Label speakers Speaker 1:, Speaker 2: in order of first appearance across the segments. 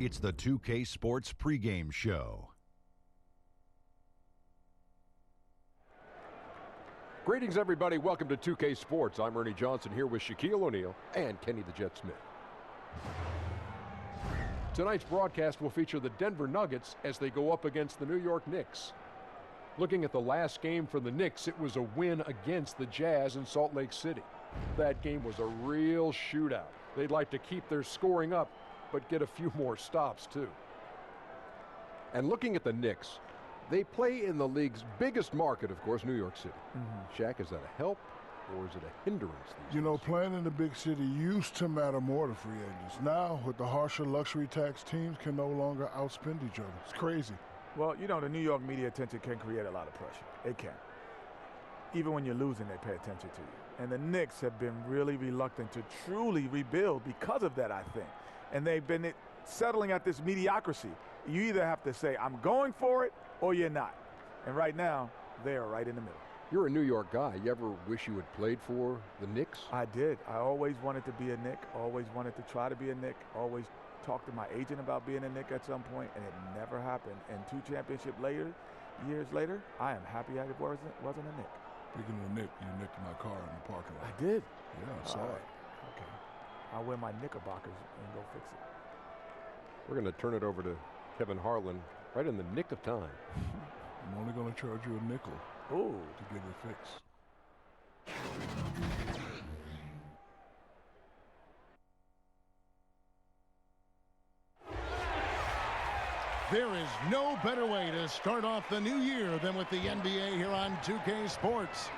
Speaker 1: It's the 2K Sports pregame show.
Speaker 2: Greetings, everybody. Welcome to 2K Sports. I'm Ernie Johnson here with Shaquille O'Neal and Kenny the Jet Smith. Tonight's broadcast will feature the Denver Nuggets as they go up against the New York Knicks. Looking at the last game for the Knicks, it was a win against the Jazz in Salt Lake City. That game was a real shootout. They'd like to keep their scoring up, but get a few more stops too. And looking at the Knicks, they play in the league's biggest market, of course, New York City. Shaq, is that a help or is it a hindrance these days?
Speaker 3: Playing in the big city used to matter more to free agents. Now, with the harsher luxury tax, teams can no longer outspend each other. It's crazy.
Speaker 4: Well, the New York media attention can create a lot of pressure. It can. Even when you're losing, they pay attention to you. And the Knicks have been really reluctant to truly rebuild because of that, I think. And they've been settling at this mediocrity. You either have to say, I'm going for it, or you're not. And right now, they are right in the middle.
Speaker 2: You're a New York guy. You ever wish you had played for the Knicks?
Speaker 4: I did. I always wanted to be a Knick, always wanted to try to be a Knick, always talked to my agent about being a Knick at some point, and it never happened. And 2 championship years later, I am happy I wasn't a Knick.
Speaker 3: Speaking of Nick, you nicked my car in the parking lot.
Speaker 4: I did?
Speaker 3: Yeah, I saw it.
Speaker 4: Okay. I'll wear my Knickerbockers and go fix it.
Speaker 2: We're going to turn it over to Kevin Harlan right in the nick of time.
Speaker 3: I'm only going to charge you a nickel to get it fixed.
Speaker 5: There is no better way to start off the new year than with the NBA here on 2K Sports.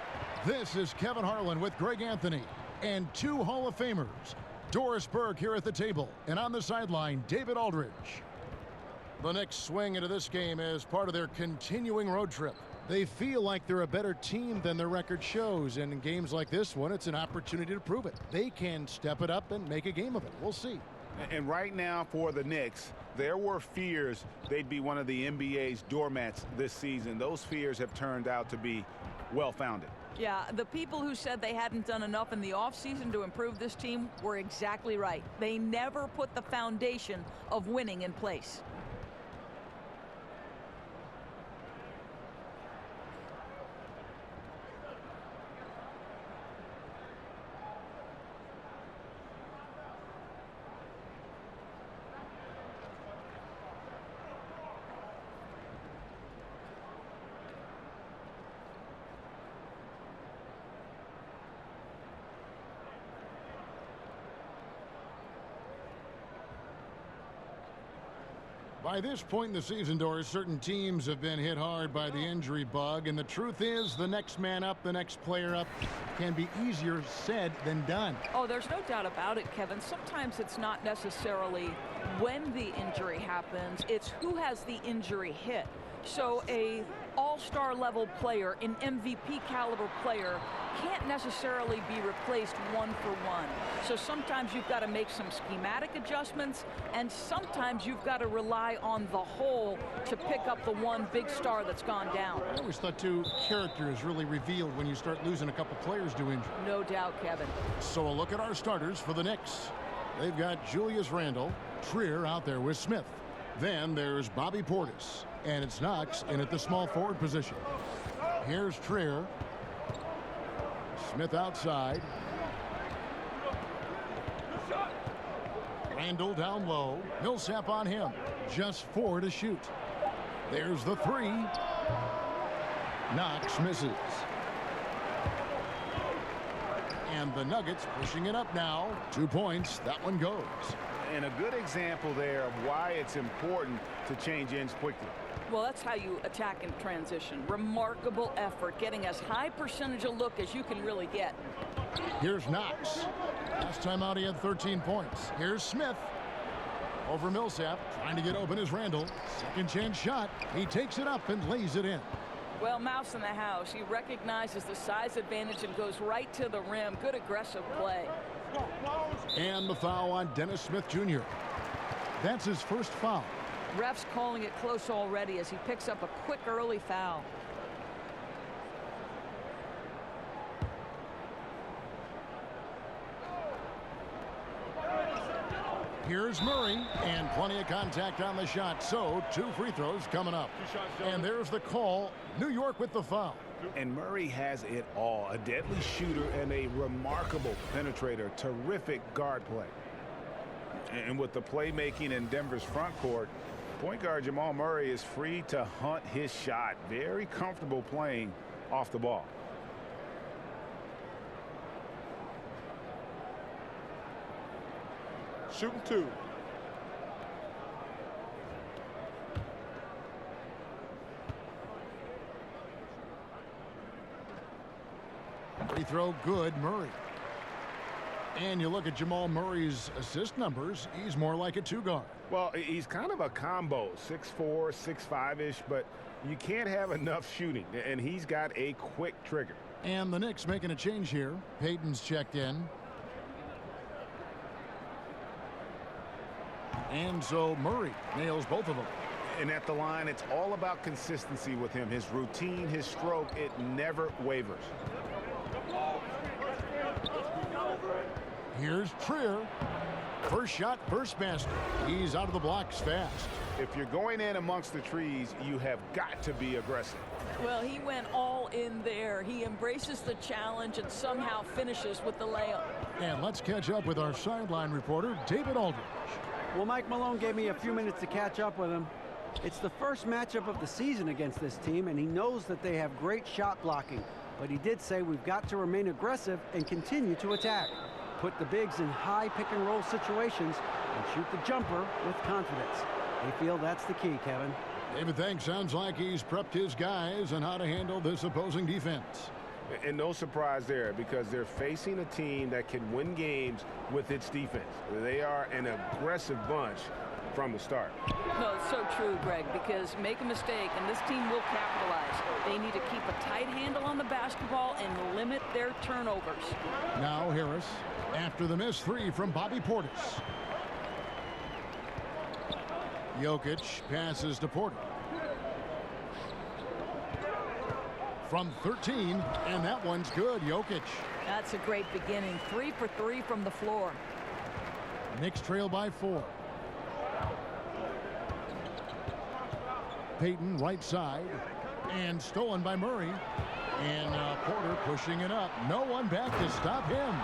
Speaker 5: This is Kevin Harlan with Greg Anthony and 2 Hall of Famers. Doris Burke here at the table, and on the sideline, David Aldridge. The Knicks swing into this game as part of their continuing road trip. They feel like they're a better team than their record shows, and in games like this one, it's an opportunity to prove it. They can step it up and make a game of it. We'll see.
Speaker 6: And right now for the Knicks, there were fears they'd be one of the NBA's doormats this season. Those fears have turned out to be well-founded.
Speaker 7: Yeah, the people who said they hadn't done enough in the offseason to improve this team were exactly right. They never put the foundation of winning in place.
Speaker 5: By this point in the season, Doris, certain teams have been hit hard by the injury bug, and the truth is the next man up, the next player up can be easier said than done.
Speaker 7: Oh, there's no doubt about it, Kevin. Sometimes it's not necessarily when the injury happens, it's who has the injury hit. So a all-star level player, an MVP caliber player, can't necessarily be replaced one for one. So sometimes you've got to make some schematic adjustments, and sometimes you've got to rely on the whole to pick up the one big star that's gone down.
Speaker 5: I always thought character is really revealed when you start losing a couple players to injury.
Speaker 7: No doubt, Kevin.
Speaker 5: So a look at our starters for the Knicks. They've got Julius Randle, Trier out there with Smith. Then there's Bobby Portis, and it's Knox in at the small forward position. Here's Trier. Smith outside. Randle down low. Millsap on him. Just 4 to shoot. There's the 3. Knox misses. And the Nuggets pushing it up now. 2 points. That one goes.
Speaker 6: And a good example there of why it's important to change ends quickly.
Speaker 7: Well, that's how you attack in transition. Remarkable effort, getting as high percentage a look as you can really get.
Speaker 5: Here's Knox. Last time out, he had 13 points. Here's Smith. Over Millsap, trying to get open is Randle. Second chance shot. He takes it up and lays it in.
Speaker 7: Well, Mouse in the house. He recognizes the size advantage and goes right to the rim. Good aggressive play.
Speaker 5: And the foul on Dennis Smith Jr. That's his first foul.
Speaker 7: Ref's calling it close already as he picks up a quick early foul.
Speaker 5: Here's Murray, and plenty of contact on the shot, so 2 free throws coming up. And there's the call. New York with the foul.
Speaker 6: And Murray has it all. A deadly shooter and a remarkable penetrator. Terrific guard play. And with the playmaking in Denver's front court, point guard Jamal Murray is free to hunt his shot. Very comfortable playing off the ball.
Speaker 2: Shooting 2.
Speaker 5: Free throw good, Murray. And you look at Jamal Murray's assist numbers, he's more like a 2-guard.
Speaker 6: Well, he's kind of a combo, 6'4", 6'5"-ish, but you can't have enough shooting, and he's got a quick trigger.
Speaker 5: And the Knicks making a change here. Payton's checked in. And so Murray nails both of them.
Speaker 6: And at the line, it's all about consistency with him. His routine, his stroke, it never wavers.
Speaker 5: Here's Trier. First shot, first basket. He's out of the blocks fast.
Speaker 6: If you're going in amongst the trees, you have got to be aggressive.
Speaker 7: Well, he went all in there. He embraces the challenge and somehow finishes with the layup.
Speaker 5: And let's catch up with our sideline reporter, David Aldridge.
Speaker 8: Well, Mike Malone gave me a few minutes to catch up with him. It's the first matchup of the season against this team, and he knows that they have great shot blocking. But he did say we've got to remain aggressive and continue to attack. Put the bigs in high pick-and-roll situations and shoot the jumper with confidence. They feel that's the key, Kevin.
Speaker 5: David, thanks. Sounds like he's prepped his guys on how to handle this opposing defense.
Speaker 6: And no surprise there, because they're facing a team that can win games with its defense. They are an aggressive bunch from the start.
Speaker 7: No, it's so true, Greg, because make a mistake and this team will capitalize. They need to keep a tight handle on the basketball and limit their turnovers.
Speaker 5: Now Harris, after the missed 3 from Bobby Portis. Jokic passes to Porter. From 13, and that one's good. Jokic.
Speaker 7: That's a great beginning. 3 for 3 from the floor.
Speaker 5: Knicks trail by 4. Payton right side, and stolen by Murray. And Porter pushing it up. No one back to stop him.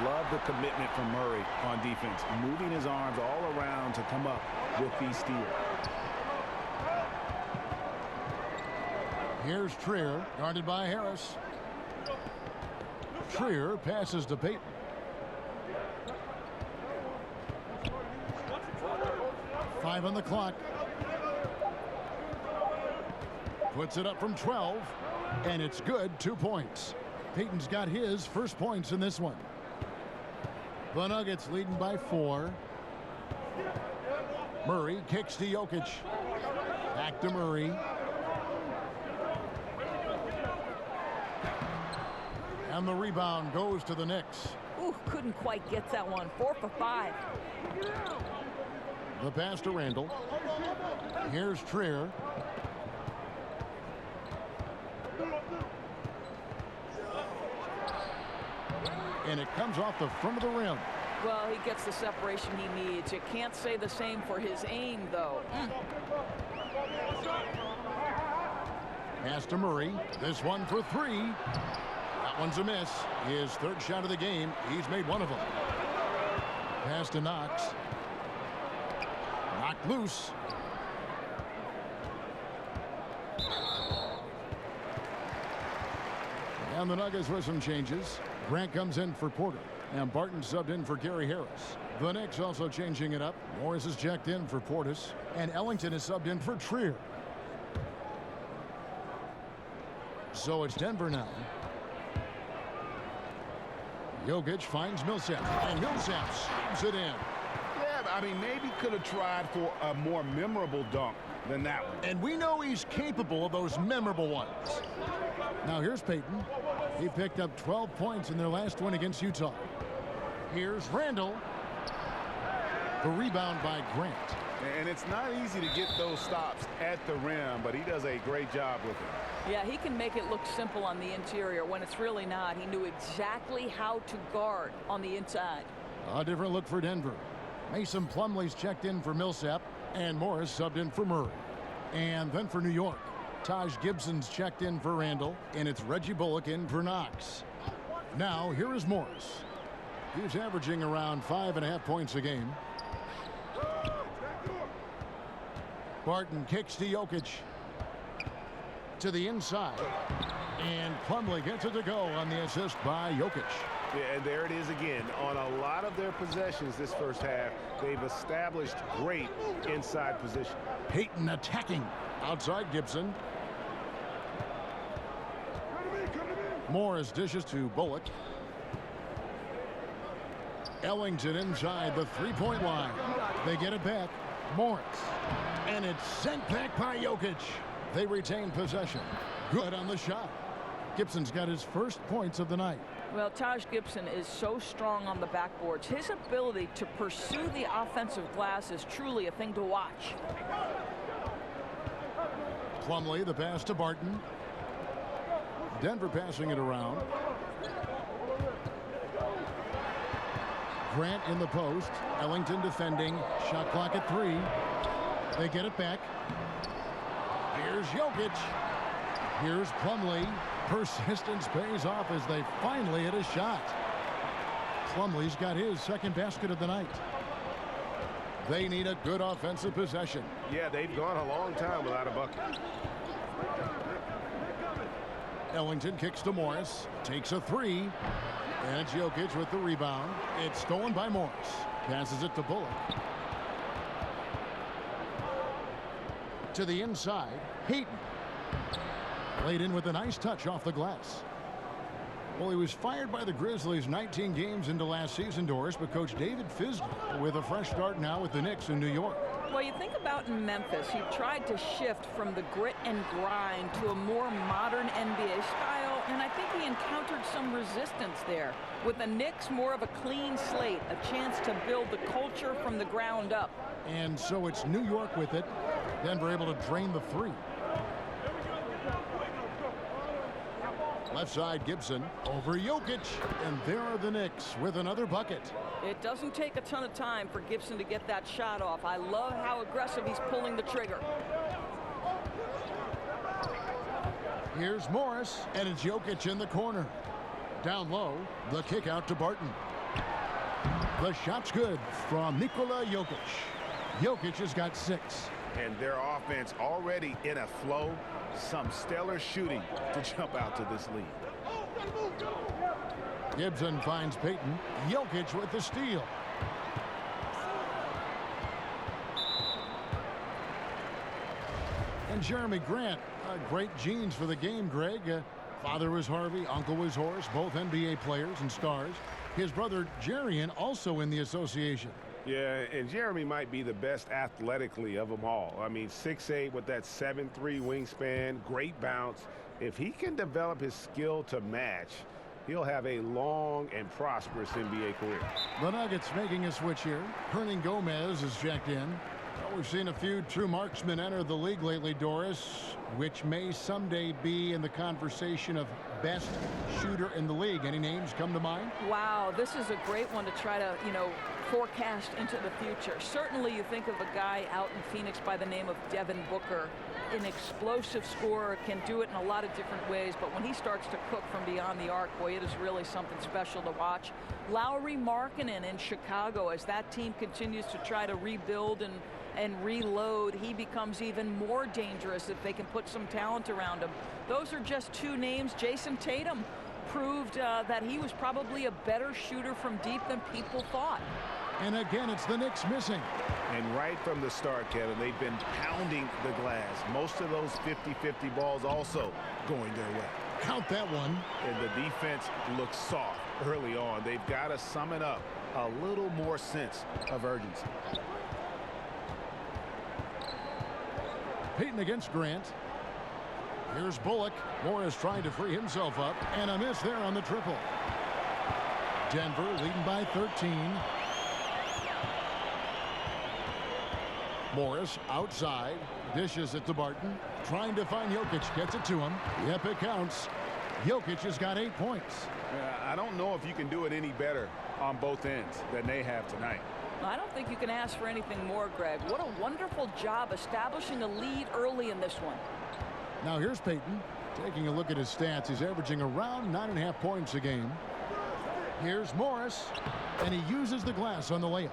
Speaker 6: Love the commitment from Murray on defense, moving his arms all around to come up with these steals.
Speaker 5: Here's Trier, guarded by Harris. Trier passes to Payton. Five on the clock. Puts it up from 12, and it's good. 2 points. Payton's got his first points in this one. The Nuggets leading by 4. Murray kicks to Jokic. Back to Murray. And the rebound goes to the Knicks.
Speaker 7: Ooh, couldn't quite get that one. 4 for 5.
Speaker 5: The pass to Randall. Here's Trier. And it comes off the front of the rim.
Speaker 7: Well, he gets the separation he needs. You can't say the same for his aim, though.
Speaker 5: Pass to Murray. This one for 3. That one's a miss. His third shot of the game. He's made one of them. Pass to Knox. Knocked loose. And the Nuggets with some changes. Grant comes in for Porter. And Barton subbed in for Gary Harris. The Knicks also changing it up. Morris is checked in for Portis. And Ellington is subbed in for Trier. So it's Denver now. Jokic finds Millsap. And Millsap slams it in.
Speaker 6: Yeah, I mean, maybe could have tried for a more memorable dunk than that one.
Speaker 5: And we know he's capable of those memorable ones. Now here's Payton. He picked up 12 points in their last one against Utah. Here's Randall. The rebound by Grant.
Speaker 6: And it's not easy to get those stops at the rim, but he does a great job with it.
Speaker 7: Yeah, he can make it look simple on the interior when it's really not. He knew exactly how to guard on the inside.
Speaker 5: A different look for Denver. Mason Plumlee's checked in for Millsap, and Morris subbed in for Murray. And then for New York, Taj Gibson's checked in for Randall, and it's Reggie Bullock in for Knox. Now, here is Morris. He's averaging around 5.5 points a game. Barton kicks to Jokic. To the inside. And Plumlee gets it to go on the assist by Jokic.
Speaker 6: Yeah, and there it is again. On a lot of their possessions this first half, they've established great inside position.
Speaker 5: Payton attacking. Outside Gibson. Morris dishes to Bullock. Ellington inside the three-point line. They get it back. Morris. And it's sent back by Jokic. They retain possession. Good on the shot. Gibson's got his first points of the night.
Speaker 7: Well, Taj Gibson is so strong on the backboards. His ability to pursue the offensive glass is truly a thing to watch.
Speaker 5: Plumlee, the pass to Barton. Denver passing it around. Grant in the post. Ellington defending. Shot clock at 3. They get it back. Here's Jokic. Here's Plumlee. Persistence pays off as they finally hit a shot. Plumlee's got his second basket of the night. They need a good offensive possession.
Speaker 6: Yeah, they've gone a long time without a bucket.
Speaker 5: Ellington kicks to Morris. Takes a 3. And it's Jokic with the rebound. It's stolen by Morris. Passes it to Bullock. To the inside. Payton. Laid in with a nice touch off the glass. Well, he was fired by the Grizzlies 19 games into last season, Doris, but Coach David Fizdale with a fresh start now with the Knicks in New York.
Speaker 7: Well, you think about in Memphis, he tried to shift from the grit and grind to a more modern NBA style, and I think he encountered some resistance there. With the Knicks, more of a clean slate, a chance to build the culture from the ground up.
Speaker 5: And so it's New York with it. Denver able to drain the 3. Left side, Gibson over Jokic, and there are the Knicks with another bucket.
Speaker 7: It doesn't take a ton of time for Gibson to get that shot off. I love how aggressive he's pulling the trigger.
Speaker 5: Here's Morris, and it's Jokic in the corner. Down low, the kick out to Barton. The shot's good from Nikola Jokic. Jokic has got 6.
Speaker 6: And their offense already in a flow. Some stellar shooting to jump out to this lead.
Speaker 5: Gibson finds Payton. Jokic with the steal. And Jeremy Grant, great genes for the game, Greg. Father was Harvey, uncle was Horace, both NBA players and stars. His brother Jarian also in the association.
Speaker 6: Yeah, and Jeremy might be the best athletically of them all. I mean, 6'8" with that 7'3" wingspan, great bounce. If he can develop his skill to match, he'll have a long and prosperous NBA career.
Speaker 5: The Nuggets making a switch here. Hernan Gomez is checked in. Well, we've seen a few true marksmen enter the league lately, Doris, which may someday be in the conversation of best shooter in the league. Any names come to mind?
Speaker 7: Wow, this is a great one to try to, forecast into the future. Certainly you think of a guy out in Phoenix by the name of Devin Booker, an explosive scorer, can do it in a lot of different ways, but when he starts to cook from beyond the arc, boy, it is really something special to watch. Lauri Markkanen in Chicago, as that team continues to try to rebuild and reload, he becomes even more dangerous if they can put some talent around him. Those are just 2 names. Jason Tatum proved that he was probably a better shooter from deep than people thought.
Speaker 5: And again, it's the Knicks missing.
Speaker 6: And right from the start, Kevin, they've been pounding the glass. Most of those 50-50 balls also going their way.
Speaker 5: Count that one.
Speaker 6: And the defense looks soft early on. They've got to sum it up. A little more sense of urgency.
Speaker 5: Payton against Grant. Here's Bullock. Morris trying to free himself up. And a miss there on the triple. Denver leading by 13. Morris outside. Dishes it to Barton. Trying to find Jokic. Gets it to him. Yep, it counts. Jokic has got 8 points.
Speaker 6: I don't know if you can do it any better on both ends than they have tonight.
Speaker 7: I don't think you can ask for anything more, Greg. What a wonderful job establishing a lead early in this one.
Speaker 5: Now here's Payton. Taking a look at his stats, he's averaging around 9.5 points a game. Here's Morris, and he uses the glass on the layup.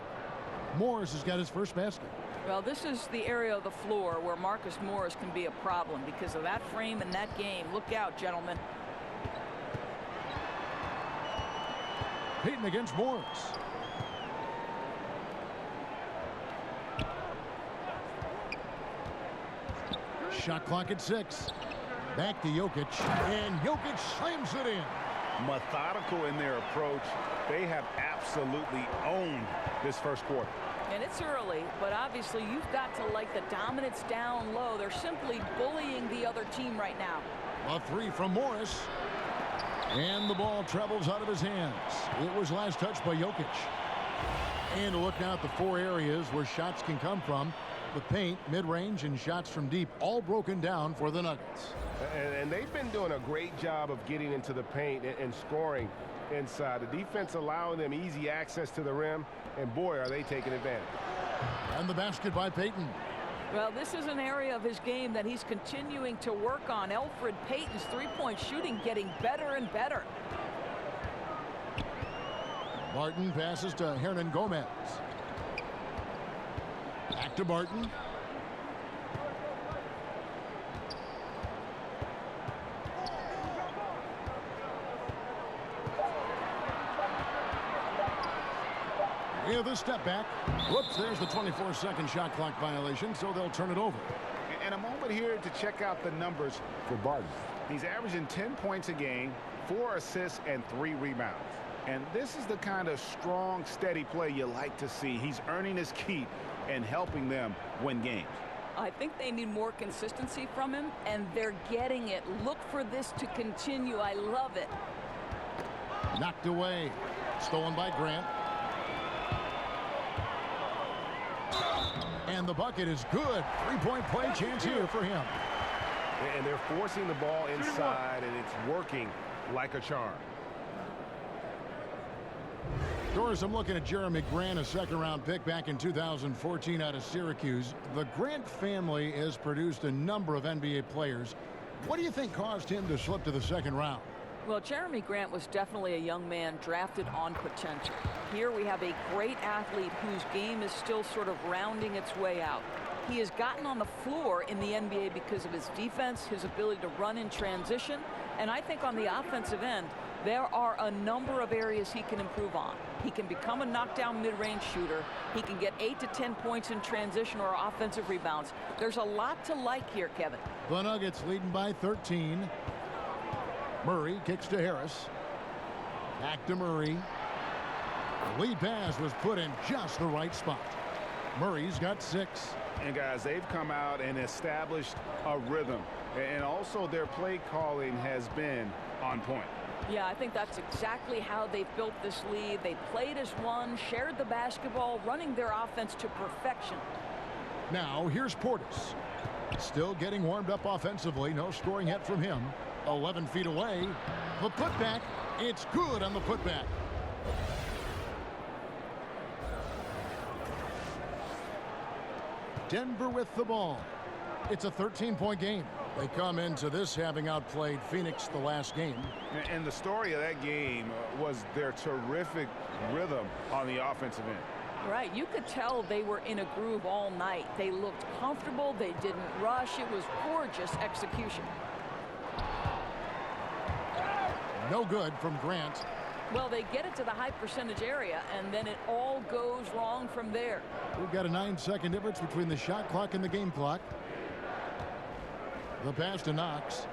Speaker 5: Morris has got his first basket.
Speaker 7: Well, this is the area of the floor where Marcus Morris can be a problem because of that frame in that game. Look out, gentlemen.
Speaker 5: Payton against Morris. Shot clock at 6. Back to Jokic, and Jokic slams it in.
Speaker 6: Methodical in their approach. They have absolutely owned this first quarter.
Speaker 7: And it's early, but obviously you've got to like the dominance down low. They're simply bullying the other team right now.
Speaker 5: A 3 from Morris. And the ball travels out of his hands. It was last touched by Jokic. And a look now at the 4 areas where shots can come from. The paint, mid-range, and shots from deep, all broken down for the Nuggets.
Speaker 9: And they've been doing a great job of getting into the paint and scoring inside. The defense allowing them easy access to the rim, and boy, are they taking advantage.
Speaker 5: And the basket by Payton.
Speaker 7: Well, this is an area of his game that he's continuing to work on. Elfrid Payton's three-point shooting getting better and better.
Speaker 5: Barton passes to Hernan Gomez. Back to Barton. Yeah, the step back. Whoops, there's the 24-second shot clock violation, so they'll turn it over.
Speaker 6: And a moment here to check out the numbers for Barton. He's averaging 10 points a game, 4 assists, and 3 rebounds. And this is the kind of strong, steady play you like to see. He's earning his keep and helping them win games.
Speaker 7: I think they need more consistency from him, and they're getting it. Look for this to continue. I love it.
Speaker 5: Knocked away. Stolen by Grant. And the bucket is good. 3-point play chance here for him.
Speaker 9: And they're forcing the ball inside, and it's working like a charm.
Speaker 5: Doris, I'm looking at Jeremy Grant, a second-round pick back in 2014 out of Syracuse. The Grant family has produced a number of NBA players. What do you think caused him to slip to the second round?
Speaker 7: Well, Jeremy Grant was definitely a young man drafted on potential. Here we have a great athlete whose game is still sort of rounding its way out. He has gotten on the floor in the NBA because of his defense, his ability to run in transition, and I think on the offensive end, there are a number of areas he can improve on. He can become a knockdown mid-range shooter. He can get 8 to 10 points in transition or offensive rebounds. There's a lot to like here, Kevin.
Speaker 5: The Nuggets leading by 13. Murray kicks to Harris. Back to Murray. The lead pass was put in just the right spot. Murray's got 6.
Speaker 6: And guys, they've come out and established a rhythm. And also their play calling has been on point.
Speaker 7: Yeah, I think that's exactly how they've built this lead. They played as one, shared the basketball, running their offense to perfection.
Speaker 5: Now here's Portis. Still getting warmed up offensively. No scoring yet from him. 11 feet away. The putback. It's good on the putback. Denver with the ball. It's a 13-point game. They come into this having outplayed Phoenix the last game.
Speaker 6: And the story of that game was their terrific rhythm on the offensive end.
Speaker 7: Right, you could tell they were in a groove all night. They looked comfortable, they didn't rush. It was gorgeous execution.
Speaker 5: No good from Grant.
Speaker 7: Well, they get it to the high percentage area, and then it all goes wrong from there.
Speaker 5: We've got a 9-second difference between the shot clock and the game clock. The pass to Knox.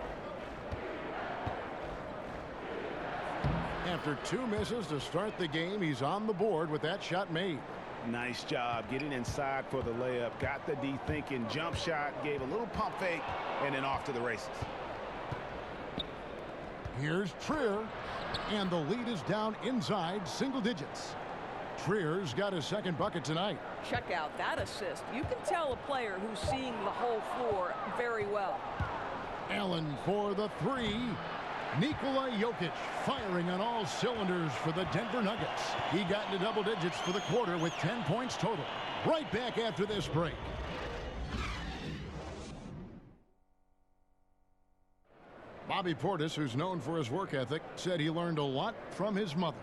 Speaker 5: After 2 misses to start the game, he's on the board with that shot made.
Speaker 6: Nice job getting inside for the layup. Got the D thinking, jump shot, gave a little pump fake, and then off to the races.
Speaker 5: Here's Trier, and the lead is down inside single digits. Trier's got his second bucket tonight.
Speaker 7: Check out that assist. You can tell a player who's seeing the whole floor very well.
Speaker 5: Allen for the 3. Nikola Jokic firing on all cylinders for the Denver Nuggets. He got into double digits for the quarter with 10 points total. Right back after this break. Bobby Portis, who's known for his work ethic, said he learned a lot from his mother.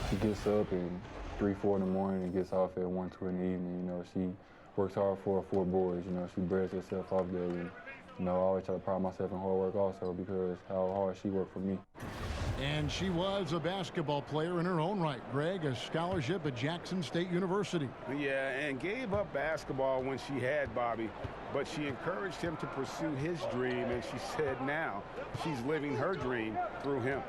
Speaker 10: She gets up at 3, 4 in the morning and gets off at 1, 2 in the evening. You know, she works hard for her 4 boys. You know, she breaks herself off daily. You know, I always try to pride myself in hard work also because how hard she worked for me.
Speaker 5: And she was a basketball player in her own right, Greg, a scholarship at Jackson State University.
Speaker 9: Yeah, and gave up basketball when she had Bobby, but she encouraged him to pursue his dream, and she said now she's living her dream through him.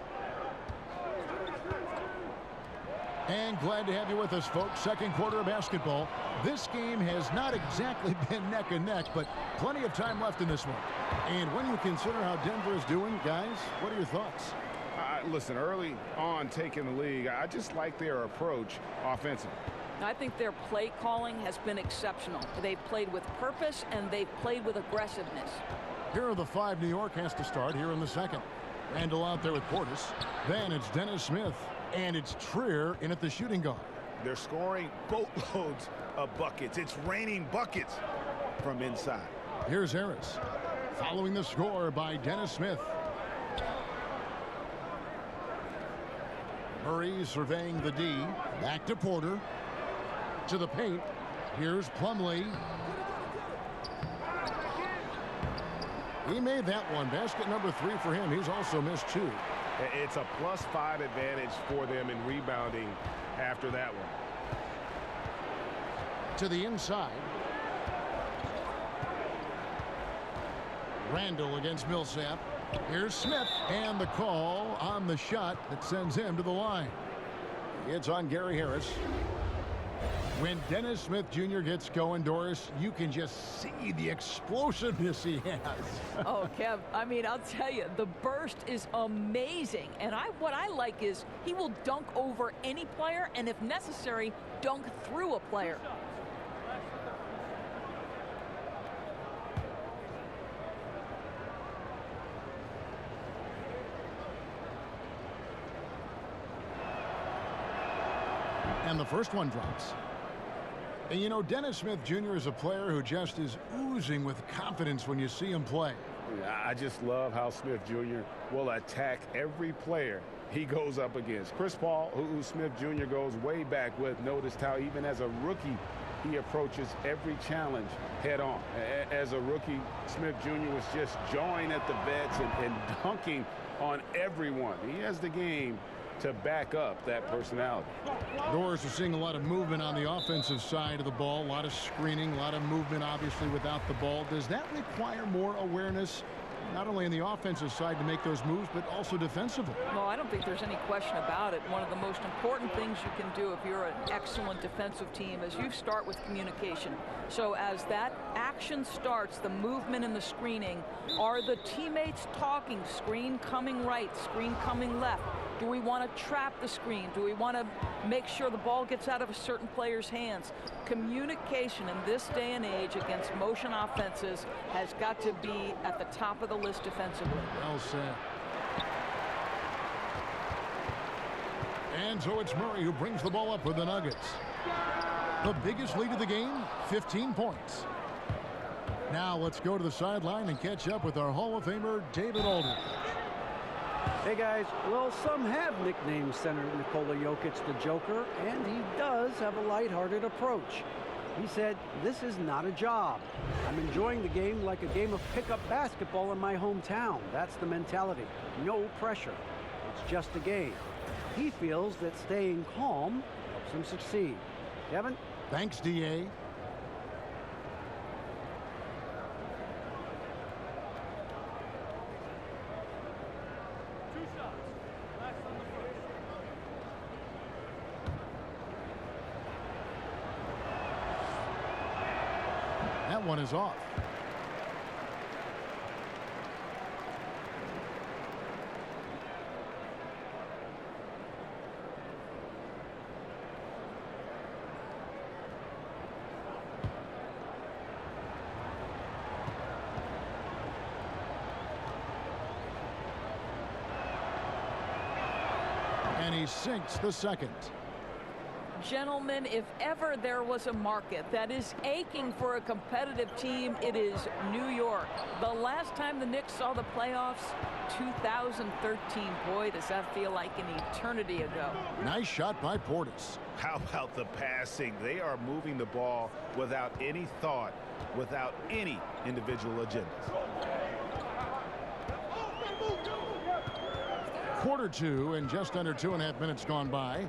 Speaker 5: And glad to have you with us, folks. Second quarter of basketball. This game has not exactly been neck and neck, but plenty of time left in this one. And when you consider how Denver is doing, guys, what are your thoughts?
Speaker 9: Listen, early on taking the league, I just like their approach offensively.
Speaker 7: I think their play calling has been exceptional. They've played with purpose, and they've played with aggressiveness.
Speaker 5: Here are the 5 New York has to start here in the second. Randall out there with Portis. Then it's Dennis Smith. And it's Trier in at the shooting guard.
Speaker 6: They're scoring boatloads of buckets. It's raining buckets from inside.
Speaker 5: Here's Harris. Following the score by Dennis Smith. Murray surveying the D. Back to Porter. To the paint. Here's Plumlee. He made that one. Basket number 3 for him. He's also missed 2.
Speaker 9: It's a +5 advantage for them in rebounding after that one.
Speaker 5: To the inside. Randall against Millsap. Here's Smith. And the call on the shot that sends him to the line. It's on Gary Harris. When Dennis Smith Jr. gets going, Doris, you can just see the explosiveness he has.
Speaker 7: Oh, Kev, I mean, I'll tell you, the burst is amazing. And what I like is he will dunk over any player, and if necessary, dunk through a player.
Speaker 5: And the first one drops. And you know, Dennis Smith Jr. is a player who just is oozing with confidence when you see him play.
Speaker 9: I just love how Smith Jr. will attack every player he goes up against. Chris Paul, who Smith Jr. goes way back with, noticed how even as a rookie, he approaches every challenge head on. As a rookie, Smith Jr. was just jawing at the vets and dunking on everyone. He has the game to back up that personality.
Speaker 5: Doors are seeing a lot of movement on the offensive side of the ball, a lot of screening, a lot of movement obviously without the ball. Does that require more awareness, not only on the offensive side to make those moves, but also defensively?
Speaker 7: No, I don't think there's any question about it. One of the most important things you can do if you're an excellent defensive team is you start with communication. So as that action starts, the movement and the screening, are the teammates talking? Screen coming right, screen coming left. Do we want to trap the screen? Do we want to make sure the ball gets out of a certain player's hands? Communication in this day and age against motion offenses has got to be at the top of the list defensively.
Speaker 5: Well said. And so it's Murray who brings the ball up for the Nuggets. The biggest lead of the game, 15 points. Now let's go to the sideline and catch up with our Hall of Famer, David Aldridge.
Speaker 8: Hey guys, well, some have nicknamed center Nikola Jokic the Joker, and he does have a lighthearted approach. He said, "This is not a job. I'm enjoying the game like a game of pickup basketball in my hometown." That's the mentality. No pressure. It's just a game. He feels that staying calm helps him succeed. Kevin?
Speaker 5: Thanks, D.A. That one is off. And he sinks the second.
Speaker 7: Gentlemen, if ever there was a market that is aching for a competitive team, it is New York. The last time the Knicks saw the playoffs, 2013. Boy, does that feel like an eternity ago.
Speaker 5: Nice shot by Portis.
Speaker 6: How about the passing? They are moving the ball without any thought, without any individual agendas.
Speaker 5: Quarter two, and just under 2.5 minutes gone by.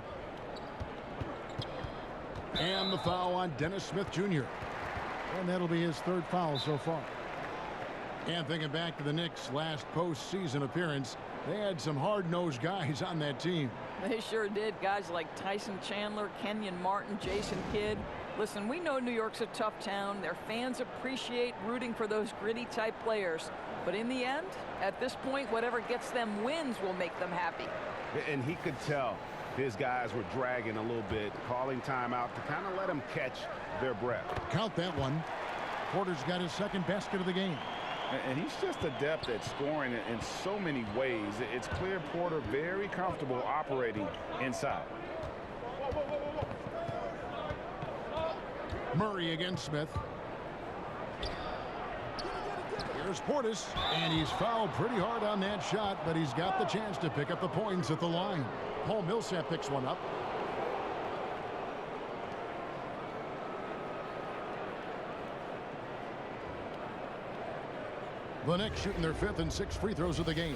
Speaker 5: And the foul on Dennis Smith Jr. And that'll be his third foul so far. And thinking back to the Knicks' last postseason appearance, they had some hard-nosed guys on that team.
Speaker 7: They sure did. Guys like Tyson Chandler, Kenyon Martin, Jason Kidd. Listen, we know New York's a tough town. Their fans appreciate rooting for those gritty-type players. But in the end, at this point, whatever gets them wins will make them happy.
Speaker 6: And he could tell his guys were dragging a little bit, calling timeout to kind of let them catch their breath.
Speaker 5: Count that one. Porter's got his second basket of the game.
Speaker 6: And he's just adept at scoring in so many ways. It's clear Porter very comfortable operating inside.
Speaker 5: Murray against Smith. Here's Portis, and he's fouled pretty hard on that shot, but he's got the chance to pick up the points at the line. Paul Millsap picks one up. The Knicks shooting their fifth and sixth free throws of the game.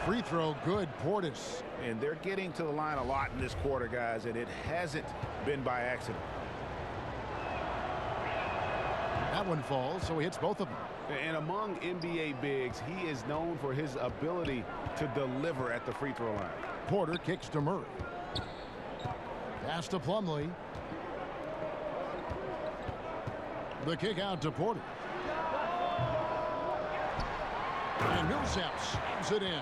Speaker 5: Free throw good, Portis.
Speaker 6: And they're getting to the line a lot in this quarter, guys, and it hasn't been by accident.
Speaker 5: That one falls, so he hits both of them.
Speaker 6: And among NBA bigs, he is known for his ability to deliver at the free throw line.
Speaker 5: Porter kicks to Murray. Pass to Plumlee. The kick out to Porter. And Millsap slams it in.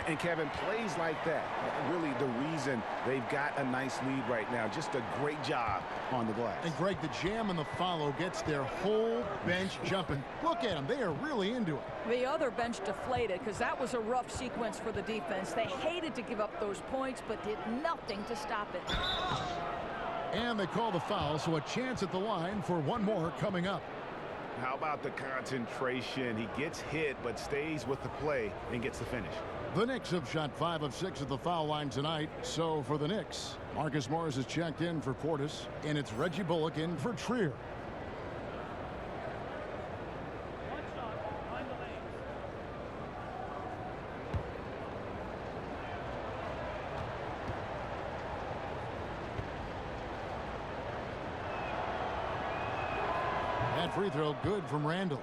Speaker 6: And Kevin, plays like that, really the reason they've got a nice lead right now. Just a great job on the glass.
Speaker 5: And Greg, the jam and the follow gets their whole bench jumping. Look at them. They are really into it.
Speaker 7: The other bench deflated because that was a rough sequence for the defense. They hated to give up those points, but did nothing to stop it.
Speaker 5: And they call the foul, so a chance at the line for one more coming up.
Speaker 6: How about the concentration? He gets hit, but stays with the play and gets the finish.
Speaker 5: The Knicks have shot 5 of 6 at the foul line tonight. So for the Knicks, Marcus Morris is checked in for Portis, and it's Reggie Bullock in for Trier. That free throw good from Randall.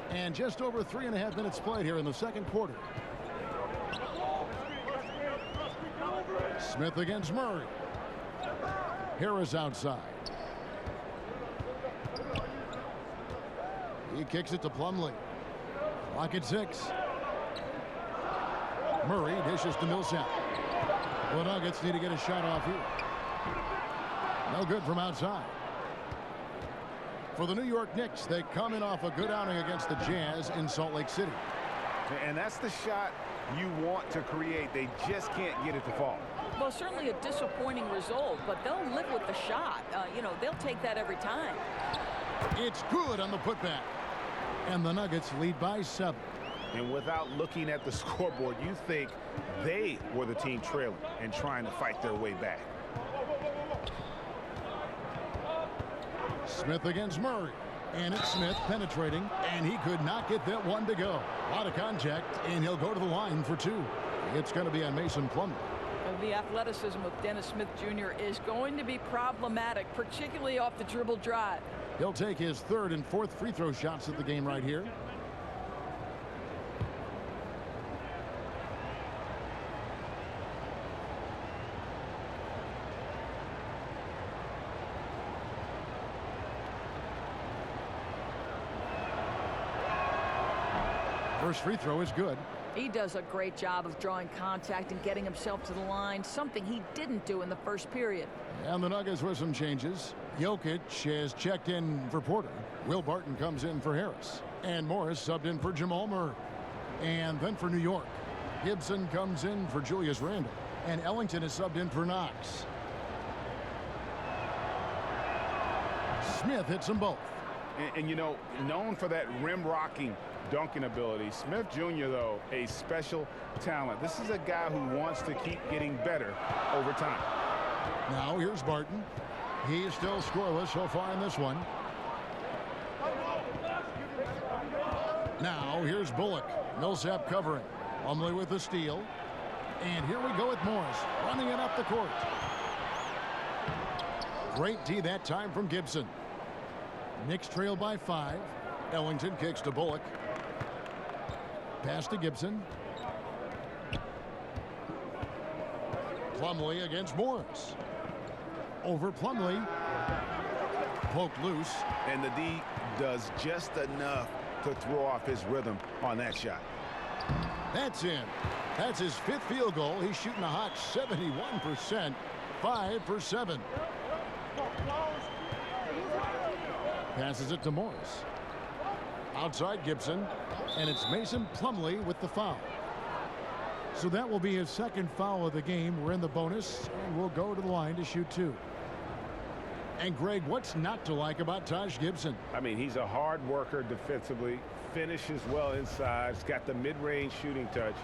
Speaker 5: And just over 3.5 minutes played here in the second quarter. Smith against Murray. Harris outside. He kicks it to Plumlee. Clock at 6. Murray dishes to Millsap. The Nuggets need to get a shot off here. No good from outside. For the New York Knicks, they come in off a good outing against the Jazz in Salt Lake City.
Speaker 6: And that's the shot you want to create. They just can't get it to fall.
Speaker 7: Well, certainly a disappointing result, but they'll live with the shot. They'll take that every time.
Speaker 5: It's good on the putback. And the Nuggets lead by 7.
Speaker 6: And without looking at the scoreboard, you think they were the team trailing and trying to fight their way back.
Speaker 5: Smith against Murray. And it's Smith penetrating, and he could not get that one to go. A lot of contact, and he'll go to the line for 2. It's going to be on Mason Plumlee.
Speaker 7: The athleticism of Dennis Smith Jr. is going to be problematic, particularly off the dribble drive.
Speaker 5: He'll take his 3rd and 4th free throw shots at the game right here. First free throw is good.
Speaker 7: He does a great job of drawing contact and getting himself to the line, something he didn't do in the first period.
Speaker 5: And the Nuggets with some changes. Jokic has checked in for Porter. Will Barton comes in for Harris. And Morris subbed in for Jamal Murray. And then for New York, Gibson comes in for Julius Randle. And Ellington is subbed in for Knox. Smith hits them both.
Speaker 9: And you know, known for that rim-rocking dunking ability, Smith Jr., though, a special talent. This is a guy who wants to keep getting better over time.
Speaker 5: Now here's Barton. He's still scoreless so far in this one. Now here's Bullock. Millsap covering. Plumlee with the steal. And here we go with Morris running it up the court. Great D that time from Gibson. Knicks trail by 5. Ellington kicks to Bullock. Pass to Gibson. Plumlee against Morris. Over Plumlee. Poked loose.
Speaker 9: And the D does just enough to throw off his rhythm on that shot.
Speaker 5: That's in. That's his 5th field goal. He's shooting a hot 71%. 5 for 7. Passes it to Morris. Outside Gibson. And it's Mason Plumlee with the foul. So that will be his 2nd foul of the game. We're in the bonus, and we'll go to the line to shoot 2. And Greg, what's not to like about Taj Gibson?
Speaker 9: I mean, he's a hard worker defensively, finishes well inside, he's got the mid-range shooting touch.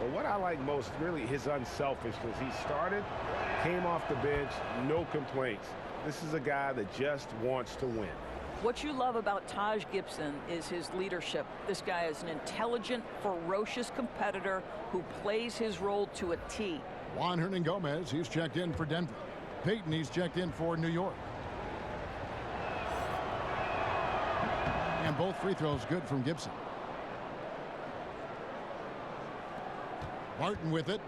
Speaker 9: But what I like most, really, his unselfishness. He started, came off the bench, no complaints. This is a guy that just wants to win.
Speaker 7: What you love about Taj Gibson is his leadership. This guy is an intelligent, ferocious competitor who plays his role to a T.
Speaker 5: Juan Hernangomez, he's checked in for Denver. Payton, he's checked in for New York. And both free throws good from Gibson. Martin with it.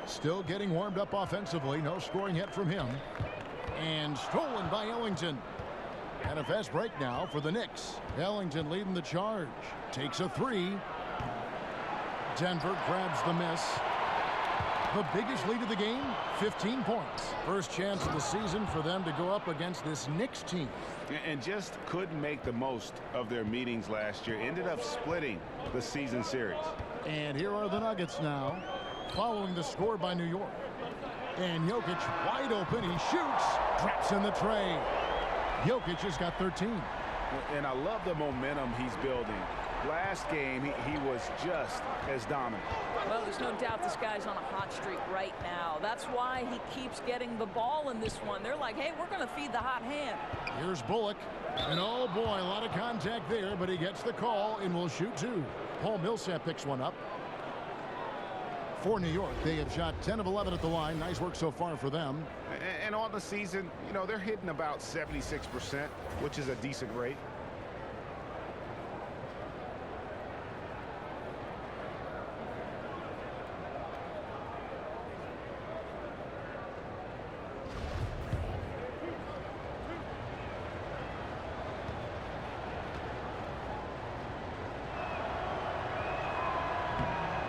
Speaker 5: Still getting warmed up offensively. No scoring hit from him. And stolen by Ellington. And a fast break now for the Knicks. Ellington leading the charge. Takes a 3. Denver grabs the miss. The biggest lead of the game, 15 points. First chance of the season for them to go up against this Knicks team.
Speaker 9: And just couldn't make the most of their meetings last year. Ended up splitting the season series.
Speaker 5: And here are the Nuggets now, following the score by New York. And Jokic wide open. He shoots. Traps in the tray. Jokic has got 13.
Speaker 9: And I love the momentum he's building. Last game, he was just as dominant.
Speaker 7: Well, there's no doubt this guy's on a hot streak right now. That's why he keeps getting the ball in this one. They're like, hey, we're going to feed the hot hand.
Speaker 5: Here's Bullock. And oh, boy, a lot of contact there, but he gets the call and will shoot 2. Paul Millsap picks one up. For New York, they have shot 10 of 11 at the line. Nice work so far for them.
Speaker 9: And on the season, you know, they're hitting about 76%, which is a decent rate.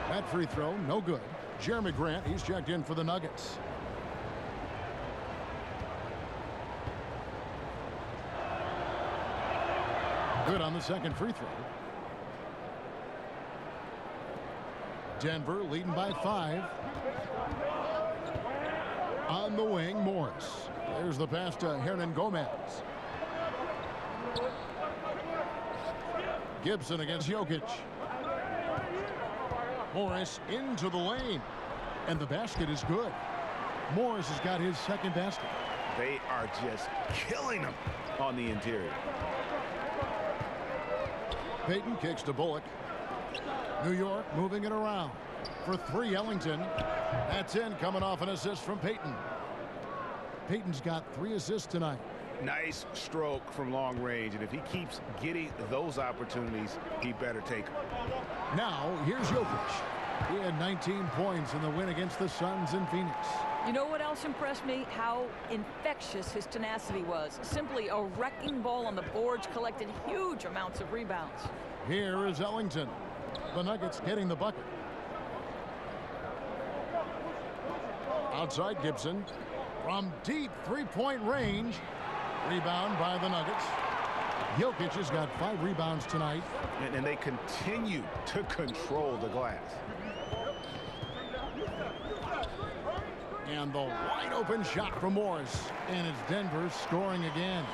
Speaker 5: That free throw, no good. Jeremy Grant, he's checked in for the Nuggets. Good on the second free throw. Denver leading by 5. On the wing, Morris. There's the pass to Hernangomez. Gibson against Jokic. Morris into the lane. And the basket is good. Morris has got his second basket.
Speaker 9: They are just killing him on the interior.
Speaker 5: Payton kicks to Bullock. New York moving it around. For 3, Ellington. That's in, coming off an assist from Payton. Payton's got 3 assists tonight.
Speaker 9: Nice stroke from long range, and if he keeps getting those opportunities, he better take them.
Speaker 5: Now, here's Jokic. He had 19 points in the win against the Suns in Phoenix.
Speaker 7: You know what else impressed me? How infectious his tenacity was. Simply a wrecking ball on the boards, collected huge amounts of rebounds.
Speaker 5: Here is Ellington. The Nuggets getting the bucket. Outside Gibson. From deep three-point range. Rebound by the Nuggets. Jokic has got 5 rebounds tonight.
Speaker 6: And they continue to control the glass.
Speaker 5: And the wide open shot from Morris. And it's Denver scoring again.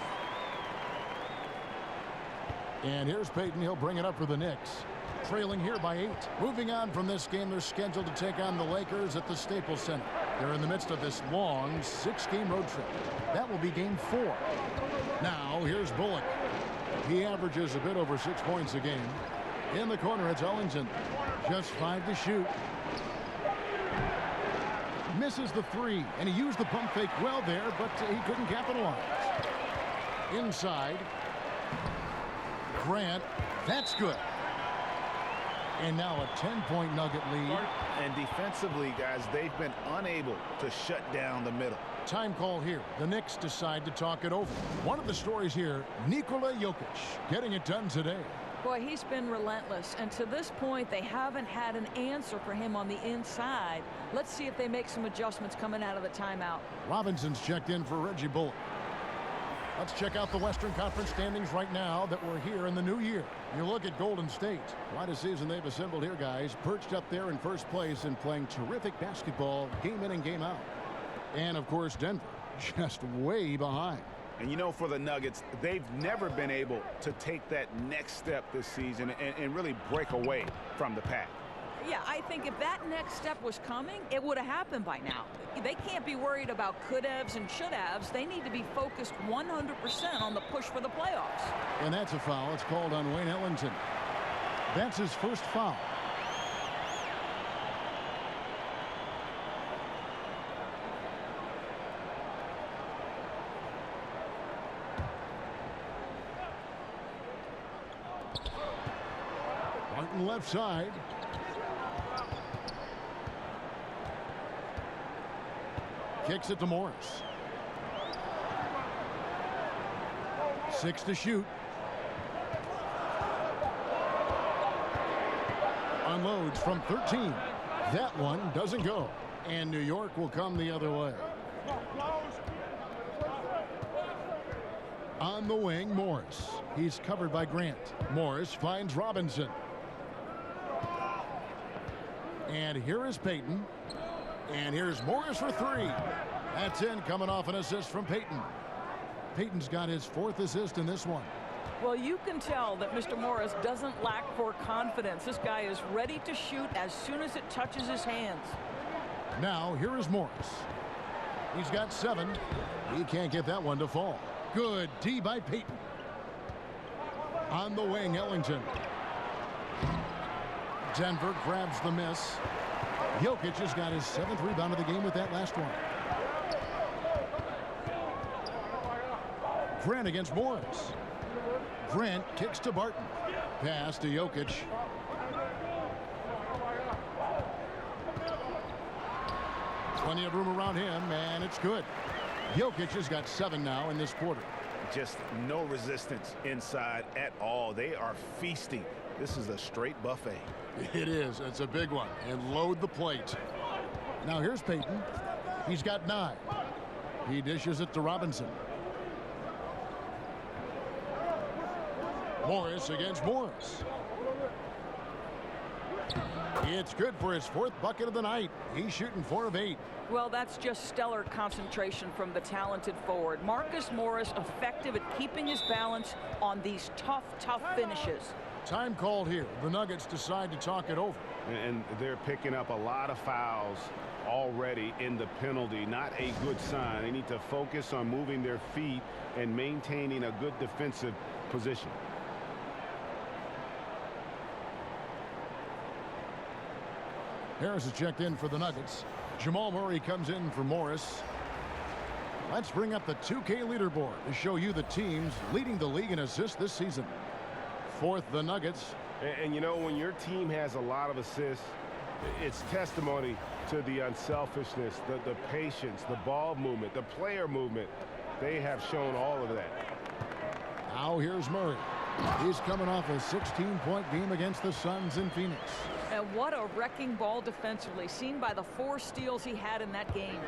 Speaker 5: And here's Payton. He'll bring it up for the Knicks. Trailing here by 8. Moving on from this game, they're scheduled to take on the Lakers at the Staples Center. They're in the midst of this long 6-game road trip. That will be game 4. Now, here's Bullock. He averages a bit over 6 points a game. In the corner, it's Ellington. Just 5 to shoot. Misses the 3, and he used the pump fake well there, but he couldn't capitalize. Inside. Grant. That's good. And now a 10-point Nugget lead.
Speaker 6: And defensively, guys, they've been unable to shut down the middle.
Speaker 5: Time call here. The Knicks decide to talk it over. One of the stories here, Nikola Jokic getting it done today.
Speaker 7: Boy, he's been relentless. And to this point, they haven't had an answer for him on the inside. Let's see if they make some adjustments coming out of the timeout.
Speaker 5: Robinson's checked in for Reggie Bullock. Let's check out the Western Conference standings right now that we're here in the new year. You look at Golden State. Quite a season they've assembled here, guys. Perched up there in first place and playing terrific basketball game in and game out. And, of course, Denver just way behind.
Speaker 6: And, you know, for the Nuggets, they've never been able to take that next step this season and really break away from the pack.
Speaker 7: Yeah, I think if that next step was coming, it would have happened by now. They can't be worried about could-haves and should-haves. They need to be focused 100% on the push for the playoffs.
Speaker 5: And that's a foul. It's called on Wayne Ellington. That's his first foul. Martin left side. Kicks it to Morris. 6 to shoot. Unloads from 13. That one doesn't go. And New York will come the other way. On the wing, Morris. He's covered by Grant. Morris finds Robinson. And here is Payton. And here's Morris for 3. That's in, coming off an assist from Payton. Payton's got his 4th assist in this one.
Speaker 7: Well, you can tell that Mr. Morris doesn't lack for confidence. This guy is ready to shoot as soon as it touches his hands.
Speaker 5: Now, here is Morris. He's got 7. He can't get that one to fall. Good D by Payton. On the wing, Ellington. Denver grabs the miss. Jokic has got his 7th rebound of the game with that last one. Grant against Morris. Grant kicks to Barton. Pass to Jokic. Plenty of room around him, and it's good. Jokic has got 7 now in this quarter.
Speaker 6: Just no resistance inside at all. They are feasting. This is a straight buffet.
Speaker 5: It is. It's a big one. And load the plate. Now here's Payton. He's got 9. He dishes it to Robinson. Morris against Morris. It's good for his 4th bucket of the night. He's shooting 4 of 8.
Speaker 7: Well, that's just stellar concentration from the talented forward. Marcus Morris effective at keeping his balance on these tough finishes.
Speaker 5: Time called here. The Nuggets decide to talk it over.
Speaker 9: And they're picking up a lot of fouls already in the penalty. Not a good sign. They need to focus on moving their feet and maintaining a good defensive position.
Speaker 5: Harris is checked in for the Nuggets. Jamal Murray comes in for Morris. Let's bring up the 2K leaderboard to show you the teams leading the league in assists this season. 4th, the Nuggets.
Speaker 9: And you know, when your team has a lot of assists, it's testimony to the unselfishness, the patience, the ball movement, the player movement. They have shown all of that.
Speaker 5: Now here's Murray. He's coming off a 16-point game against the Suns in Phoenix.
Speaker 7: And what a wrecking ball defensively, seen by the 4 steals he had in that game.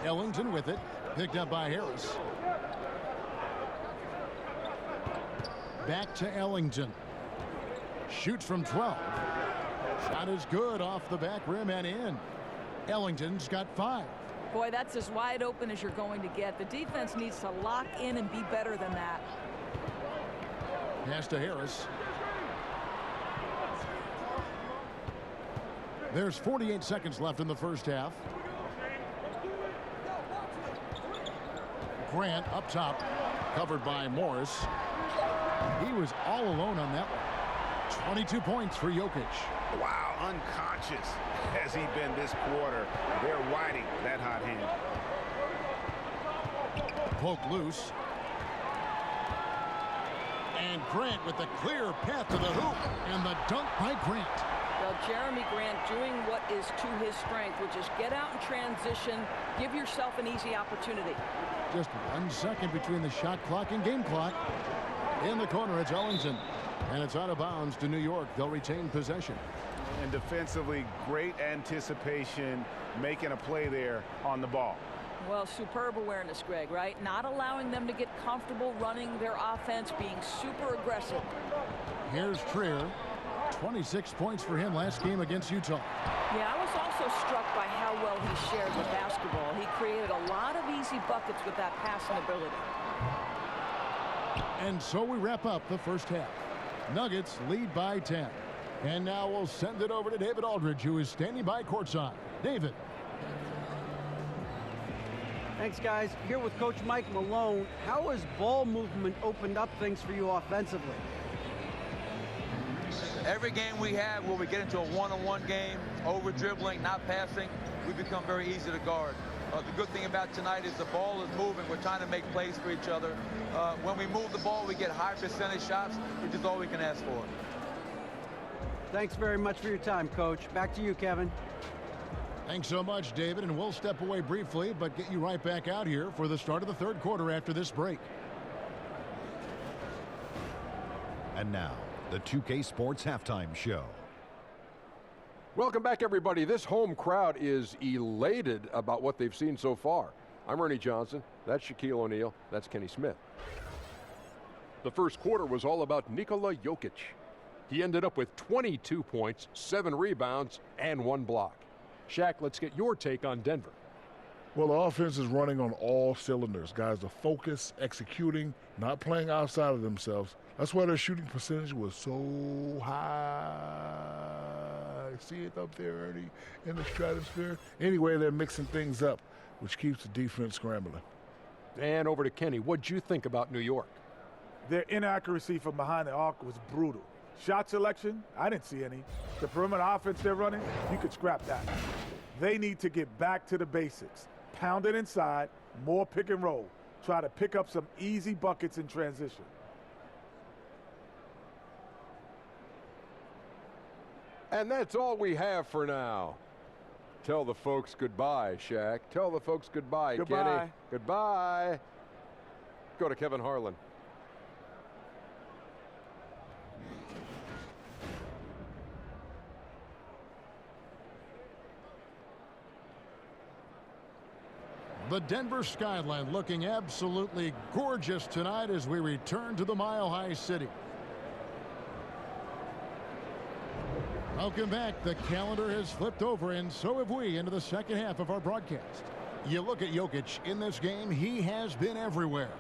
Speaker 5: Ellington with it, picked up by Harris. Back to Ellington. Shoots from 12. Shot is good off the back rim and in. Ellington's got 5.
Speaker 7: Boy, that's as wide open as you're going to get. The defense needs to lock in and be better than that.
Speaker 5: Pass to Harris. There's 48 seconds left in the first half. Grant up top, covered by Morris. He was all alone on that one. 22 points for Jokic.
Speaker 6: Wow, unconscious has he been this quarter. They're riding that hot hand.
Speaker 5: Poke loose. And Grant with the clear path to the hoop. And the dunk by Grant.
Speaker 7: Well, Jeremy Grant doing what is to his strength, which is get out and transition, give yourself an easy opportunity.
Speaker 5: Just 1 second between the shot clock and game clock. In the corner, it's Ellington. And it's out of bounds to New York. They'll retain possession.
Speaker 6: And defensively, great anticipation, making a play there on the ball.
Speaker 7: Well, superb awareness, Greg, right? Not allowing them to get comfortable running their offense, being super aggressive.
Speaker 5: Here's Trier. 26 points for him last game against Utah.
Speaker 7: Yeah, I was also struck by how well he shared the basketball. He created a lot of easy buckets with that passing ability.
Speaker 5: And so we wrap up the first half. Nuggets lead by 10. And now we'll send it over to David Aldridge, who is standing by courtside. David.
Speaker 8: Thanks, guys. Here with Coach Mike Malone. How has ball movement opened up things for you offensively?
Speaker 11: Every game we have where we get into a one-on-one game, over dribbling, not passing, we become very easy to guard. The good thing about tonight is the ball is moving. We're trying to make plays for each other. When we move the ball, we get high percentage shots, which is all we can ask for.
Speaker 8: Thanks very much for your time, Coach. Back to you, Kevin.
Speaker 5: Thanks so much, David. And we'll step away briefly, but get you right back out here for the start of the third quarter after this break.
Speaker 1: And now, the 2K Sports Halftime Show.
Speaker 2: Welcome back, everybody. This home crowd is elated about what they've seen so far. I'm Ernie Johnson. That's Shaquille O'Neal. That's Kenny Smith. The first quarter was all about Nikola Jokic. He ended up with 22 points, 7 rebounds, and 1 block. Shaq, let's get your take on Denver.
Speaker 3: Well, the offense is running on all cylinders. Guys are focused, executing, not playing outside of themselves. That's why their shooting percentage was so high. See it up there, Ernie, in the stratosphere? Anyway, they're mixing things up, which keeps the defense scrambling.
Speaker 2: And over to Kenny. What'd you think about New York?
Speaker 4: Their inaccuracy from behind the arc was brutal. Shot selection, I didn't see any. The perimeter offense they're running, you could scrap that. They need to get back to the basics. Pound it inside, more pick and roll. Try to pick up some easy buckets in transition.
Speaker 2: And that's all we have for now. Tell the folks goodbye, Shaq. Tell the folks goodbye,
Speaker 4: Goodbye.
Speaker 2: Kenny. Goodbye. Go to Kevin Harlan.
Speaker 5: The Denver skyline looking absolutely gorgeous tonight as we return to the Mile High City. Welcome back. The calendar has flipped over, and so have we, into the second half of our broadcast. You look at Jokic in this game, he has been everywhere.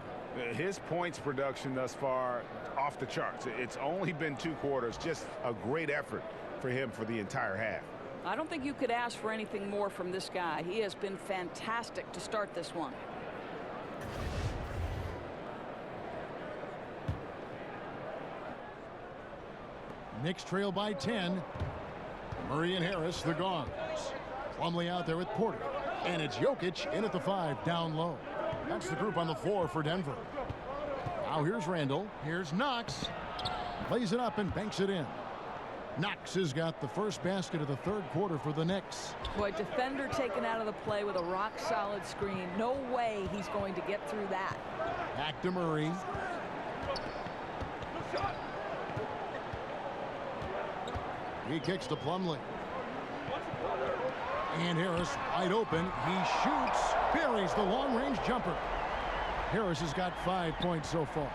Speaker 6: His points production thus far off the charts. It's only been 2 quarters. Just a great effort for him for the entire half.
Speaker 7: I don't think you could ask for anything more from this guy. He has been fantastic to start this one.
Speaker 5: Knicks trail by 10. Murray and Harris, the gongs. Plumlee out there with Porter. And it's Jokic in at the 5, down low. That's the group on the floor for Denver. Now here's Randall. Here's Knox. Lays it up and banks it in. Knox has got the first basket of the third quarter for the Knicks.
Speaker 7: Boy, defender taken out of the play with a rock-solid screen. No way he's going to get through that.
Speaker 5: Back to Murray. He kicks to Plumlee. And Harris wide open. He shoots, buries the long-range jumper. Harris has got 5 points so far.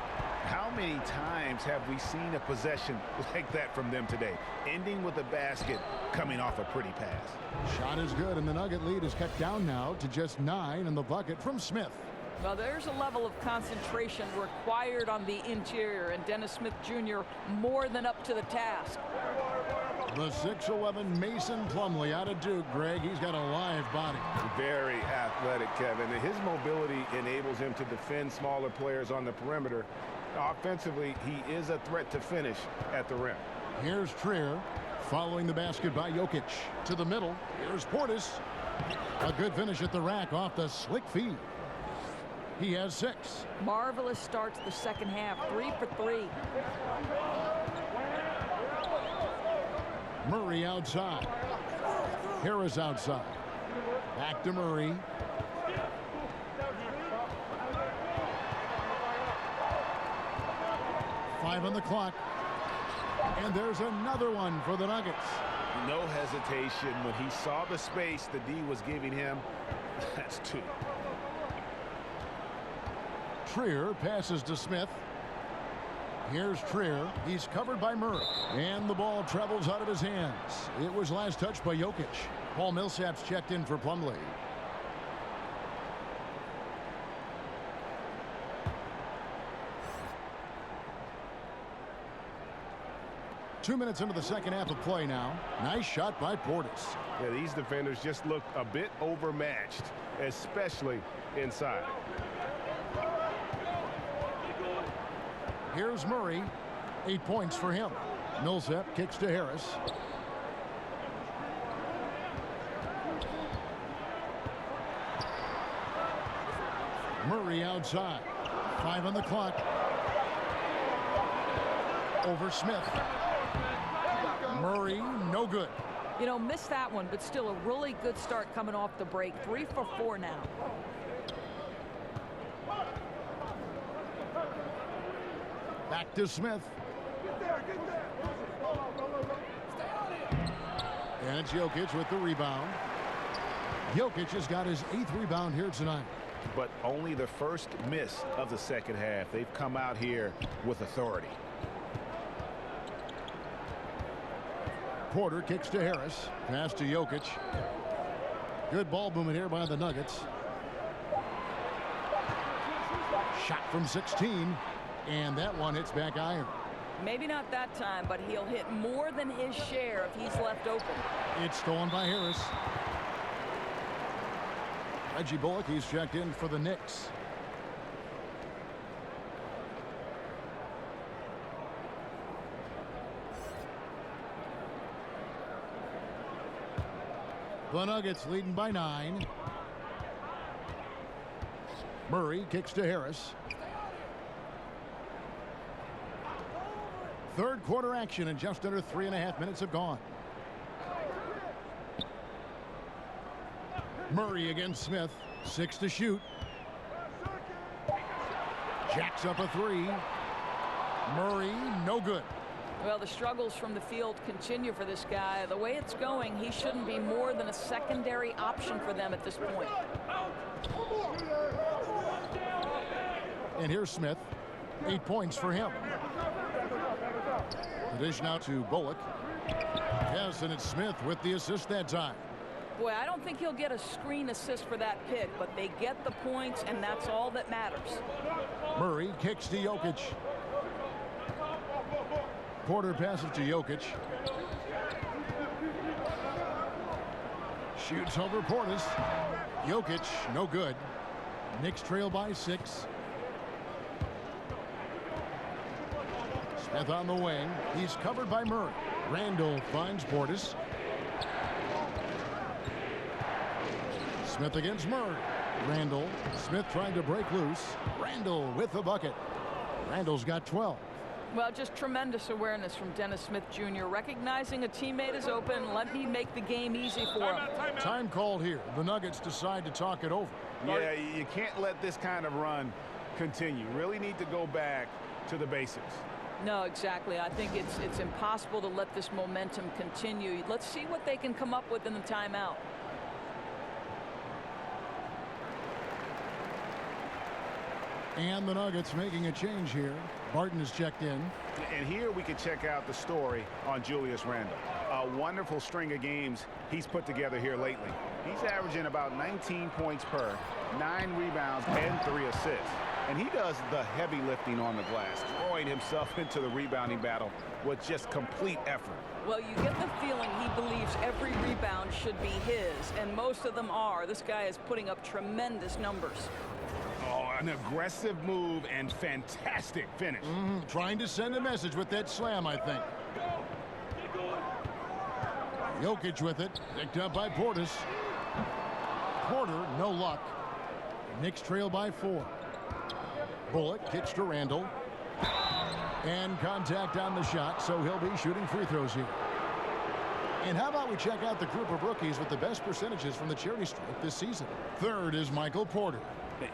Speaker 6: How many times have we seen a possession like that from them today, ending with a basket coming off a pretty pass?
Speaker 5: Shot is good, and the Nugget lead is cut down now to just 9 in the bucket from Smith.
Speaker 7: Well, there's a level of concentration required on the interior, and Dennis Smith Jr. more than up to the task.
Speaker 5: The 6'11" Mason Plumlee out of Duke, Greg. He's got a live body.
Speaker 6: Very athletic, Kevin. His mobility enables him to defend smaller players on the perimeter. Offensively, he is a threat to finish at the rim.
Speaker 5: Here's Trier following the basket by Jokic. To the middle. Here's Portis. A good finish at the rack off the slick feed. He has 6.
Speaker 7: Marvelous starts the second half. 3 for 3.
Speaker 5: Murray outside. Harris outside. Back to Murray. Five on the clock. And there's another one for the Nuggets.
Speaker 6: No hesitation when he saw the space the D was giving him. That's 2.
Speaker 5: Trier passes to Smith. Here's Trier. He's covered by Murray. And the ball travels out of his hands. It was last touched by Jokic. Paul Millsap's checked in for Plumlee. Two minutes into the second half of play now. Nice shot by Portis.
Speaker 9: Yeah, these defenders just look a bit overmatched, especially inside.
Speaker 5: Here's Murray. 8 points for him. Millsap kicks to Harris. Murray outside. 5 on the clock. Over Smith. Murray, no good.
Speaker 7: You know, missed that one, but still a really good start coming off the break. 3 for 4 now.
Speaker 5: Back to Smith. And it's Jokic with the rebound. Jokic has got his 8th rebound here tonight.
Speaker 6: But only the first miss of the second half. They've come out here with authority.
Speaker 5: Porter kicks to Harris. Pass to Jokic. Good ball movement here by the Nuggets. Shot from 16. And that one hits back iron.
Speaker 7: Maybe not that time, but he'll hit more than his share if he's left open.
Speaker 5: It's stolen by Harris. Reggie Bullock, he's checked in for the Knicks. The Nuggets leading by 9. Murray kicks to Harris. Third quarter action, and just under 3.5 minutes have gone. Murray against Smith. 6 to shoot. Jacks up a 3. Murray, no good.
Speaker 7: Well, the struggles from the field continue for this guy. The way it's going, he shouldn't be more than a secondary option for them at this point.
Speaker 5: And here's Smith. 8 points for him. The dish now to Bullock. Yes, and it's Smith with the assist that time.
Speaker 7: Boy, I don't think he'll get a screen assist for that pick, but they get the points, and that's all that matters.
Speaker 5: Murray kicks to Jokic. Porter passes to Jokic. Shoots over Portis. Jokic, no good. Knicks trail by 6. Smith on the wing. He's covered by Murray. Randall finds Portis. Smith against Murray. Randall. Smith trying to break loose. Randall with the bucket. Randall's got 12.
Speaker 7: Well, just tremendous awareness from Dennis Smith Jr. Recognizing a teammate is open. Let me make the game easy for him.
Speaker 5: Time called here. The Nuggets decide to talk it over.
Speaker 6: Yeah, you can't let this kind of run continue. Really need to go back to the basics.
Speaker 7: No, exactly. I think it's impossible to let this momentum continue. Let's see what they can come up with in the timeout.
Speaker 5: And the Nuggets making a change here. Barton is checked in.
Speaker 6: And here we can check out the story on Julius Randle. A wonderful string of games he's put together here lately. He's averaging about 19 points per, 9 rebounds, and 3 assists. And he does the heavy lifting on the glass, throwing himself into the rebounding battle with just complete effort.
Speaker 7: Well, you get the feeling he believes every rebound should be his, and most of them are. This guy is putting up tremendous numbers.
Speaker 6: Oh, an aggressive move and fantastic finish.
Speaker 5: Trying to send a message with that slam, I think. Jokic with it, picked up by Portis. Porter, no luck. Knicks trail by 4. Bullock kicks to Randle. And contact on the shot, so he'll be shooting free throws here. And how about we check out the group of rookies with the best percentages from the charity stripe this season. Third is Michael Porter.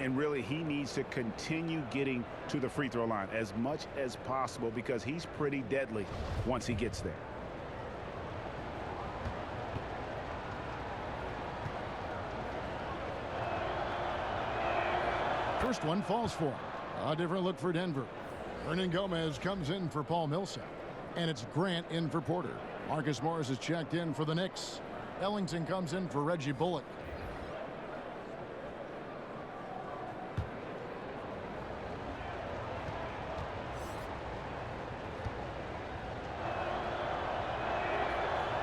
Speaker 6: And really, he needs to continue getting to the free throw line as much as possible because he's pretty deadly once he gets there.
Speaker 5: First one falls for him. A different look for Denver. Hernan Gomez comes in for Paul Millsap. And it's Grant in for Porter. Marcus Morris is checked in for the Knicks. Ellington comes in for Reggie Bullock.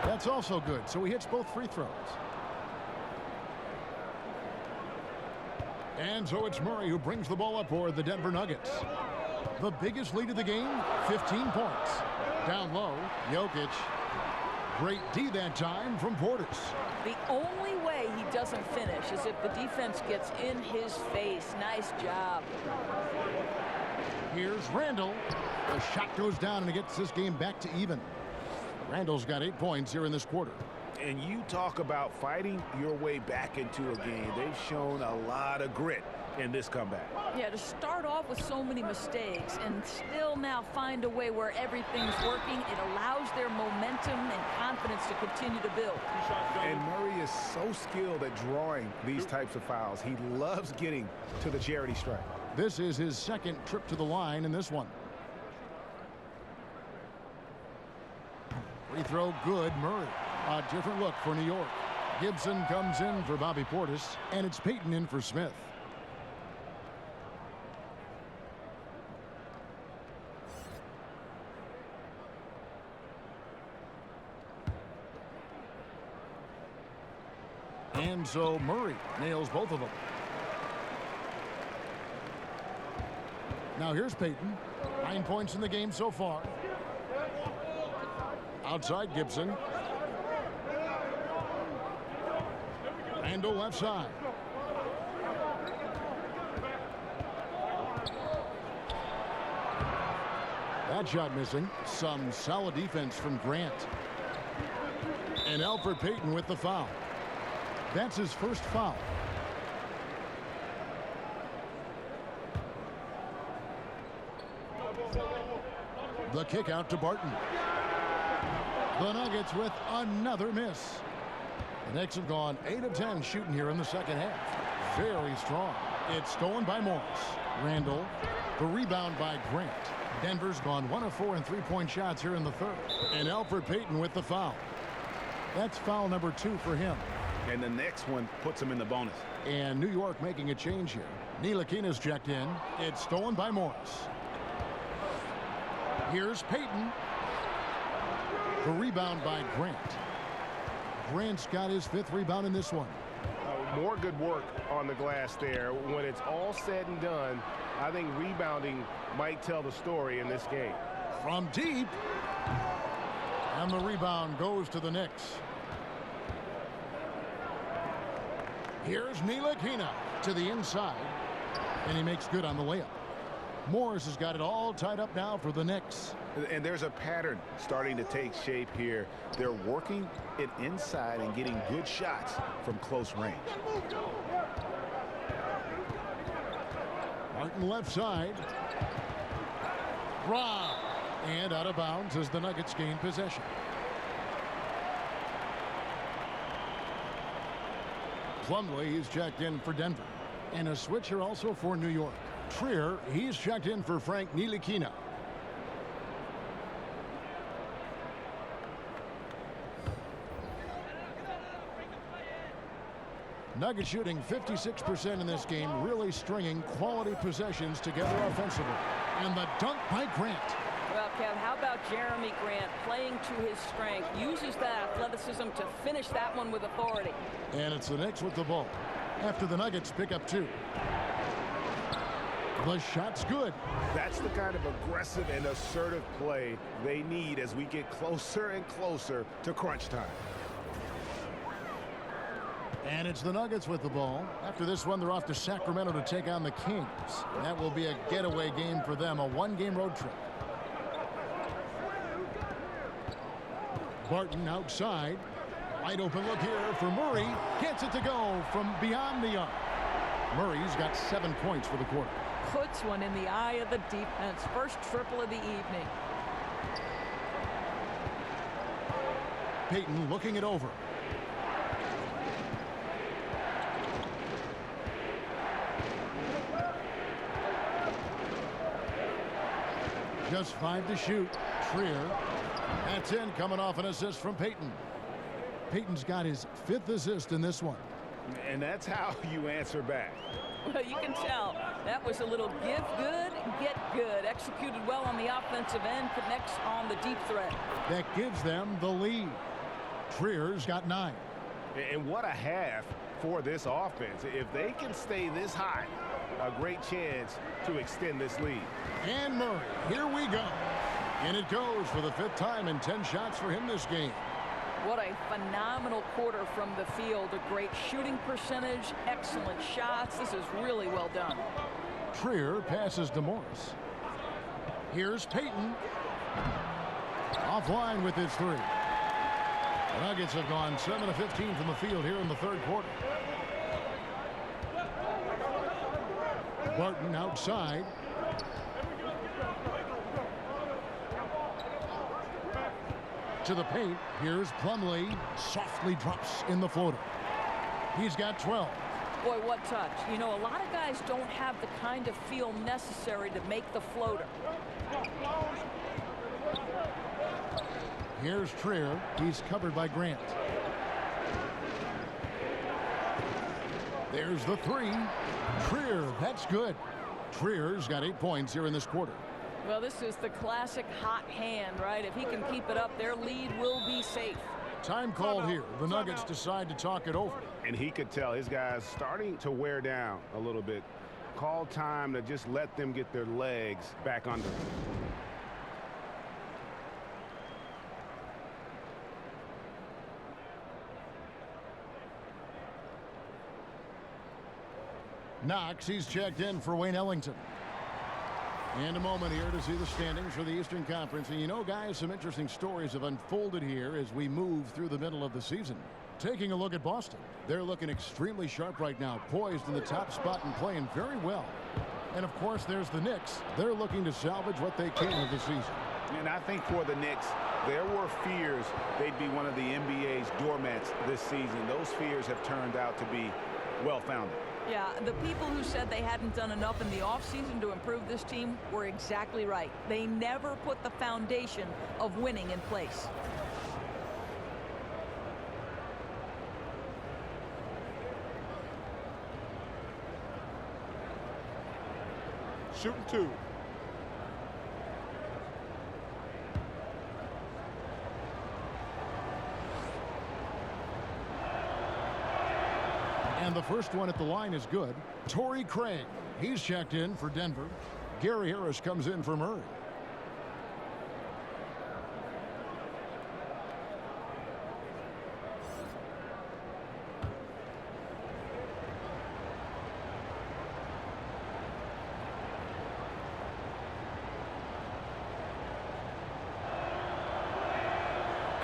Speaker 5: That's also good, so he hits both free throws. And so it's Murray who brings the ball up for the Denver Nuggets. The biggest lead of the game, 15 points. Down low, Jokic. Great D that time from Portis.
Speaker 7: The only way he doesn't finish is if the defense gets in his face. Nice job.
Speaker 5: Here's Randle. The shot goes down and it gets this game back to even. Randle's got 8 points here in this quarter.
Speaker 6: And you talk about fighting your way back into a game. They've shown a lot of grit in this comeback.
Speaker 7: Yeah, to start off with so many mistakes and still now find a way where everything's working, it allows their momentum and confidence to continue to build.
Speaker 6: And Murray is so skilled at drawing these types of fouls. He loves getting to the charity stripe.
Speaker 5: This is his second trip to the line in this one. Free throw good, Murray. A different look for New York. Gibson comes in for Bobby Portis, and it's Payton in for Smith. And so Murray nails both of them. Now here's Payton. 9 points in the game so far. Outside Gibson. Randle left side. That shot missing. Some solid defense from Grant. And Elfrid Payton with the foul. That's his first foul. The kick out to Barton. The Nuggets with another miss. The Knicks have gone 8 of 10 shooting here in the second half. Very strong. It's stolen by Morris. Randle. The rebound by Grant. Denver's gone 1 of 4 in three-point shots here in the third. And Elfrid Payton with the foul. That's foul number 2 for him.
Speaker 6: And the next one puts him in the bonus.
Speaker 5: And New York making a change here. Ntilikina's checked in. It's stolen by Morris. Here's Payton. The rebound by Grant. Grant's got his 5th rebound in this one.
Speaker 9: More good work on the glass there. When it's all said and done, I think rebounding might tell the story in this game.
Speaker 5: From deep. And the rebound goes to the Knicks. Here's Ntilikina to the inside. And he makes good on the layup. Morris has got it all tied up now for the Knicks.
Speaker 6: And there's a pattern starting to take shape here. They're working it inside and getting good shots from close range.
Speaker 5: Martin left side. Rob. And out of bounds as the Nuggets gain possession. Plumlee is checked in for Denver. And a switcher also for New York. Trier, he's checked in for Frank Ntilikina. Nuggets shooting 56% in this game, really stringing quality possessions together offensively. And the dunk by Grant.
Speaker 7: Well, Kev, how about Jeremy Grant playing to his strength, uses that athleticism to finish that one with authority.
Speaker 5: And it's the Knicks with the ball after the Nuggets pick up 2. The shot's good.
Speaker 9: That's the kind of aggressive and assertive play they need as we get closer and closer to crunch time.
Speaker 5: And it's the Nuggets with the ball. After this one, they're off to Sacramento to take on the Kings. That will be a getaway game for them, a 1-game road trip. Barton outside. Wide open look here for Murray. Gets it to go from beyond the arc. Murray's got 7 points for the quarter.
Speaker 7: Puts one in the eye of the defense. First triple of the evening.
Speaker 5: Payton looking it over. Just 5 to shoot. Trier. That's in, coming off an assist from Payton. Payton's got his 5th assist in this one.
Speaker 9: And that's how you answer back.
Speaker 7: Well, you can tell that was a little give good, get good. Executed well on the offensive end, connects on the deep threat.
Speaker 5: That gives them the lead. Trier's got 9.
Speaker 9: And what a half for this offense. If they can stay this high, a great chance to extend this lead.
Speaker 5: And Murray, here we go. And it goes for the 5th time and 10 shots for him this game.
Speaker 7: What a phenomenal quarter from the field. A great shooting percentage, excellent shots. This is really well done.
Speaker 5: Trier passes to Morris. Here's Payton. Offline with his 3. The Nuggets have gone 7 of 15 from the field here in the 3rd quarter. Barton outside. To the paint. Here's Plumlee. Softly drops in the floater. He's got 12.
Speaker 7: Boy, what touch. You know, a lot of guys don't have the kind of feel necessary to make the floater.
Speaker 5: Here's Trier. He's covered by Grant. There's the 3. Trier, that's good. Trier's got 8 points here in this quarter.
Speaker 7: Well, this is the classic hot hand, right? If he can keep it up, their lead will be safe.
Speaker 5: Time called here. The Nuggets decide to talk it over.
Speaker 9: And he could tell his guys starting to wear down a little bit. Call time to just let them get their legs back under them.
Speaker 5: Knox, he's checked in for Wayne Ellington. And a moment here to see the standings for the Eastern Conference. And you know, guys, some interesting stories have unfolded here as we move through the middle of the season. Taking a look at Boston. They're looking extremely sharp right now, poised in the top spot and playing very well. And, of course, there's the Knicks. They're looking to salvage what they can of the season.
Speaker 9: And I think for the Knicks, there were fears they'd be one of the NBA's doormats this season. Those fears have turned out to be well-founded.
Speaker 7: Yeah, the people who said they hadn't done enough in the offseason to improve this team were exactly right. They never put the foundation of winning in place.
Speaker 4: Shooting 2.
Speaker 5: And the first one at the line is good. Torrey Craig, he's checked in for Denver. Gary Harris comes in for Murray.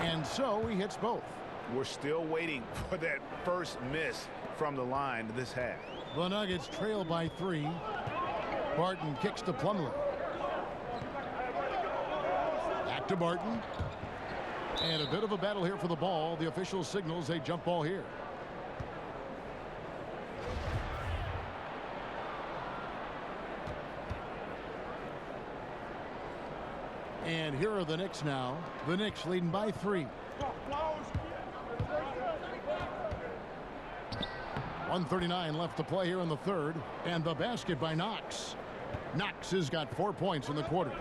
Speaker 5: And so he hits both.
Speaker 9: We're still waiting for that first miss from the line this half.
Speaker 5: The Nuggets trail by 3. Barton kicks to Plumlee. to Barton. And a bit of a battle here for the ball. The official signals a jump ball here. And here are the Knicks now. The Knicks leading by 3. 1:39 left to play here in the third. And the basket by Knox. Knox has got 4 points in the quarter.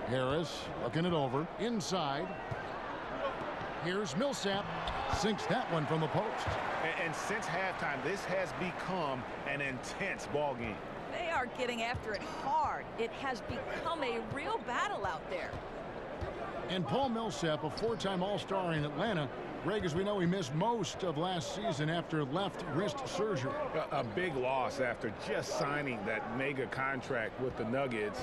Speaker 5: Harris looking it over. Inside. Here's Millsap. Sinks that one from the post.
Speaker 6: And since halftime, this has become an intense ball game.
Speaker 7: They are getting after it hard. It has become a real battle out there.
Speaker 5: And Paul Millsap, a 4-time All-Star in Atlanta. Greg, as we know, he missed most of last season after left wrist surgery.
Speaker 6: A big loss after just signing that mega contract with the Nuggets.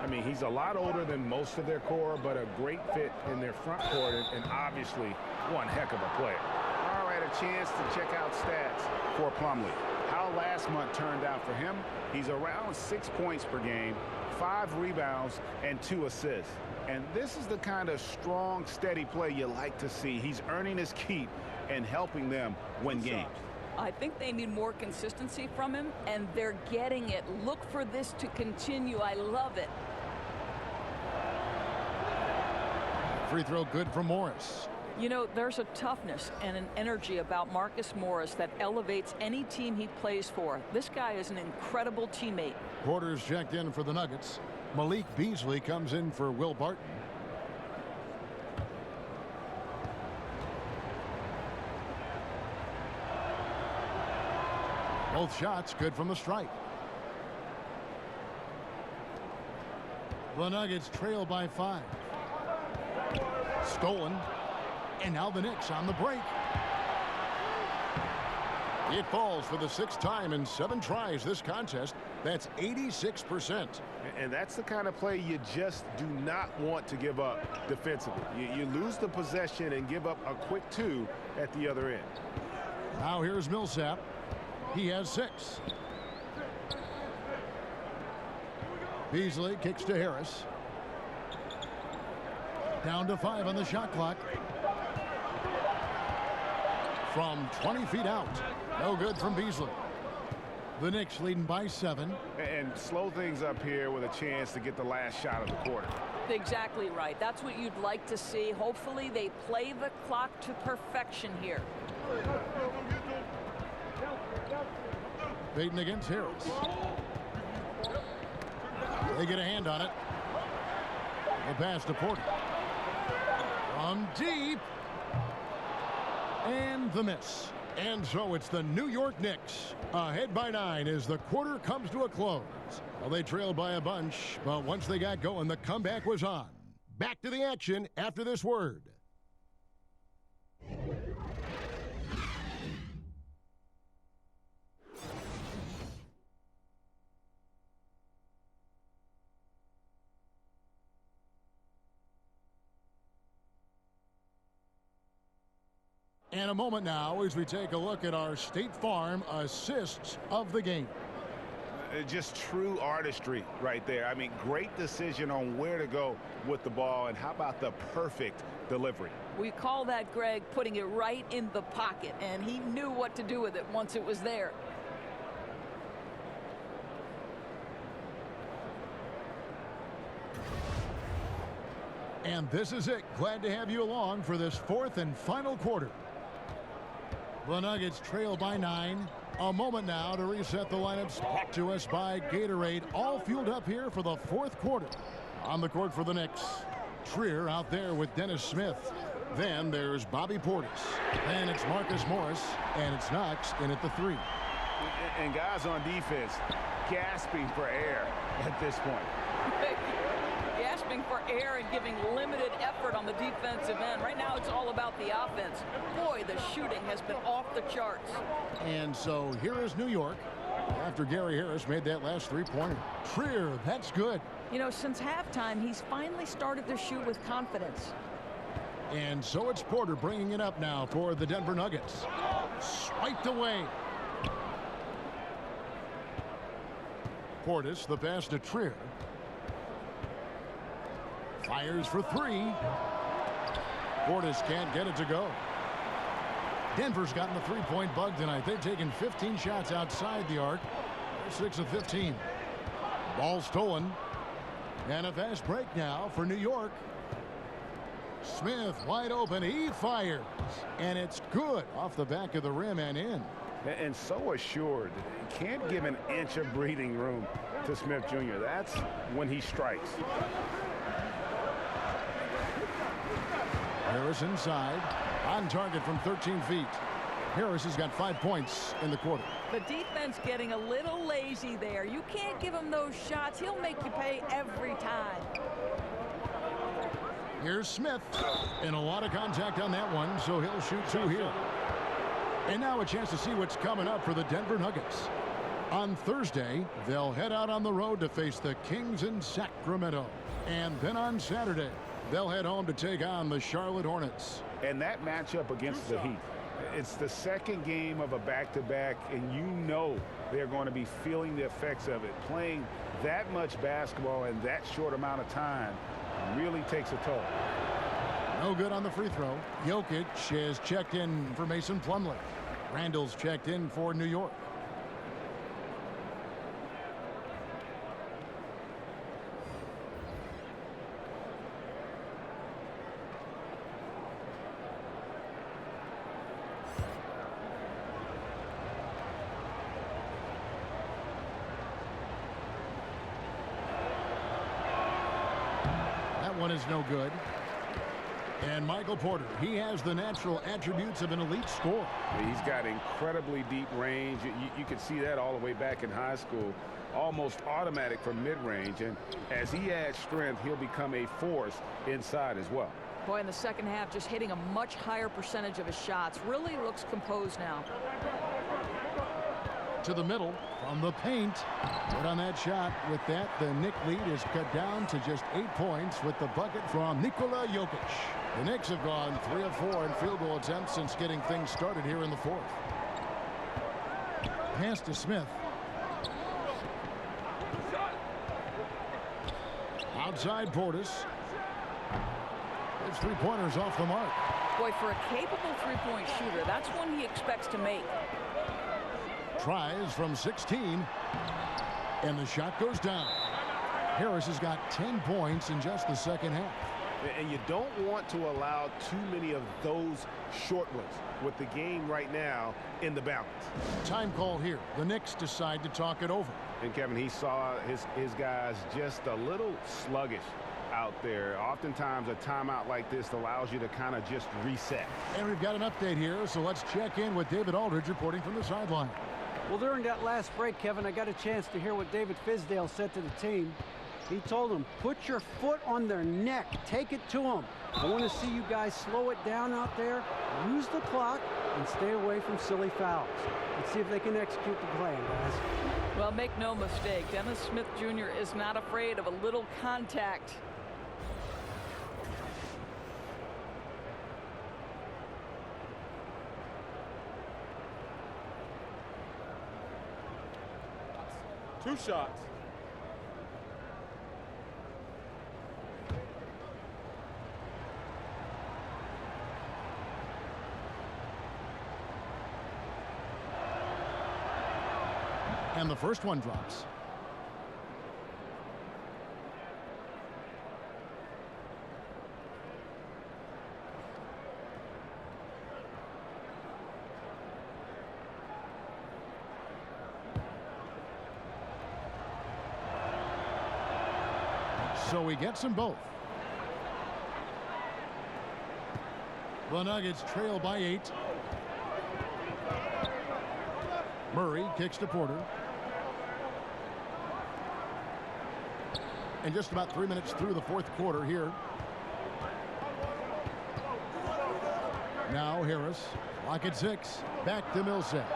Speaker 6: I mean, he's a lot older than most of their core, but a great fit in their front court and obviously one heck of a player. All right, a chance to check out stats for Plumlee. How last month turned out for him, he's around 6 points per game, 5 rebounds, and 2 assists. And this is the kind of strong, steady play you like to see. He's earning his keep and helping them win games.
Speaker 7: I think they need more consistency from him, and they're getting it. Look for this to continue. I love it.
Speaker 5: Free throw good for Morris.
Speaker 7: You know, there's a toughness and an energy about Marcus Morris that elevates any team he plays for. This guy is an incredible teammate.
Speaker 5: Porter's checked in for the Nuggets. Malik Beasley comes in for Will Barton. Both shots good from the stripe. The Nuggets trail by 5. Stolen. And now the Knicks on the break. It falls for the 6th time in 7 tries this contest. That's 86%.
Speaker 6: And that's the kind of play you just do not want to give up defensively. You lose the possession and give up a quick 2 at the other end.
Speaker 5: Now here's Millsap. He has 6. Beasley kicks to Harris. Down to 5 on the shot clock. From 20 feet out. No good from Beasley. The Knicks leading by 7.
Speaker 6: And slow things up here with a chance to get the last shot of the quarter.
Speaker 7: Exactly right. That's what you'd like to see. Hopefully they play the clock to perfection here.
Speaker 5: Baden against Harris. They get a hand on it. The pass to Porter. From deep. And the miss. And so it's the New York Knicks ahead by 9 as the quarter comes to a close. Well, they trailed by a bunch, but once they got going, the comeback was on. Back to the action after this word. And a moment now as we take a look at our State Farm assists of the game.
Speaker 6: Just true artistry right there. I mean, great decision on where to go with the ball, and how about the perfect delivery?
Speaker 7: We call that, Greg, putting it right in the pocket, and he knew what to do with it once it was there.
Speaker 5: And this is it. Glad to have you along for this 4th and final quarter. The Nuggets trail by 9. A moment now to reset the lineups. Brought to us by Gatorade. All fueled up here for the 4th quarter. On the court for the Knicks. Trier out there with Dennis Smith. Then there's Bobby Portis. Then it's Marcus Morris. And it's Knox in at the 3.
Speaker 6: And guys on defense gasping for air at this point.
Speaker 7: Gasping for air and giving limited effort on the defensive end. Right now it's all about the offense. Boy, the shooting has been off the charts.
Speaker 5: And so here is New York after Gary Harris made that last 3-pointer. Trier, that's good.
Speaker 7: You know, since halftime, he's finally started to shoot with confidence.
Speaker 5: And so it's Porter bringing it up now for the Denver Nuggets. Swiped away. Portis, the pass to Trier. Fires for three. Portis can't get it to go. Denver's gotten the three-point bug tonight. They've taken 15 shots outside the arc. They're 6 of 15. Ball stolen. And a fast break now for New York. Smith wide open. He fires. And it's good off the back of the rim and in.
Speaker 9: And so assured. Can't give an inch of breathing room to Smith Jr. That's when he strikes.
Speaker 5: Harris inside. On target from 13 feet. Harris has got 5 points in the quarter.
Speaker 7: The defense getting a little lazy there. You can't give him those shots. He'll make you pay every time.
Speaker 5: Here's Smith. And a lot of contact on that one, so he'll shoot 2 here. And now a chance to see what's coming up for the Denver Nuggets. On Thursday, they'll head out on the road to face the Kings in Sacramento. And then on Saturday, they'll head home to take on the Charlotte Hornets.
Speaker 9: And that matchup against the Heat, it's the second game of a back-to-back, and you know they're going to be feeling the effects of it. Playing that much basketball in that short amount of time really takes a toll.
Speaker 5: No good on the free throw. Jokic is checked in for Mason Plumlee. Randall's checked in for New York. That one is no good. And Michael Porter, he has the natural attributes of an elite scorer.
Speaker 9: He's got incredibly deep range. You can see that all the way back in high school. Almost automatic from mid-range. And as he adds strength, he'll become a force inside as well.
Speaker 7: Boy, in the second half, just hitting a much higher percentage of his shots. Really looks composed now.
Speaker 5: To the middle from the paint. Good on that shot. With that, the Knicks lead is cut down to just 8 points with the bucket from Nikola Jokic. The Knicks have gone 3 of 4 in field goal attempts since getting things started here in the fourth. Pass to Smith. Outside Portis. His three-pointers off the mark.
Speaker 7: Boy, for a capable three-point shooter, that's one he expects to make.
Speaker 5: Tries from 16. And the shot goes down. Harris has got 10 points in just the second half.
Speaker 9: And you don't want to allow too many of those short ones with the game right now in the balance.
Speaker 5: Time call here. The Knicks decide to talk it over.
Speaker 9: And Kevin, he saw his guys just a little sluggish out there. Oftentimes a timeout like this allows you to kind of just reset.
Speaker 5: And we've got an update here, so let's check in with David Aldridge reporting from the sideline.
Speaker 8: Well, during that last break, Kevin, I got a chance to hear what David Fizdale said to the team. He told them, put your foot on their neck. Take it to them. I want to see you guys slow it down out there, use the clock, and stay away from silly fouls. Let's see if they can execute the plan, guys.
Speaker 7: Well, make no mistake, Dennis Smith Jr. is not afraid of a little contact.
Speaker 12: Two shots.
Speaker 5: And the first one drops. So he gets them both. The Nuggets trail by 8. Murray kicks to Porter. And just about 3 minutes through the fourth quarter here. Now Harris, lock at 6. Back to Millsap.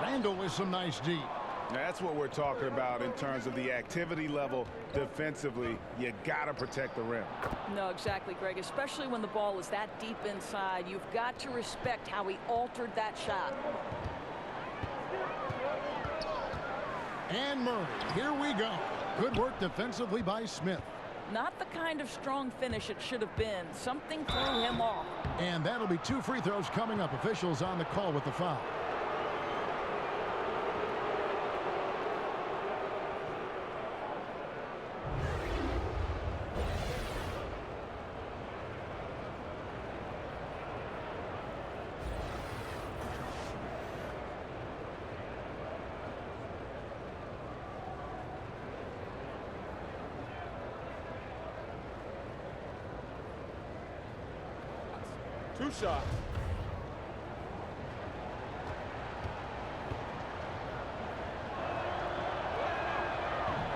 Speaker 5: Randall with some nice D.
Speaker 9: That's what we're talking about in terms of the activity level defensively. You got to protect the rim.
Speaker 7: No, exactly, Greg. Especially when the ball is that deep inside. You've got to respect how he altered that shot.
Speaker 5: And Murray, here we go. Good work defensively by Smith.
Speaker 7: Not the kind of strong finish it should have been. Something threw him off.
Speaker 5: And that'll be 2 free throws coming up. Officials on the call with the foul.
Speaker 12: Two shots.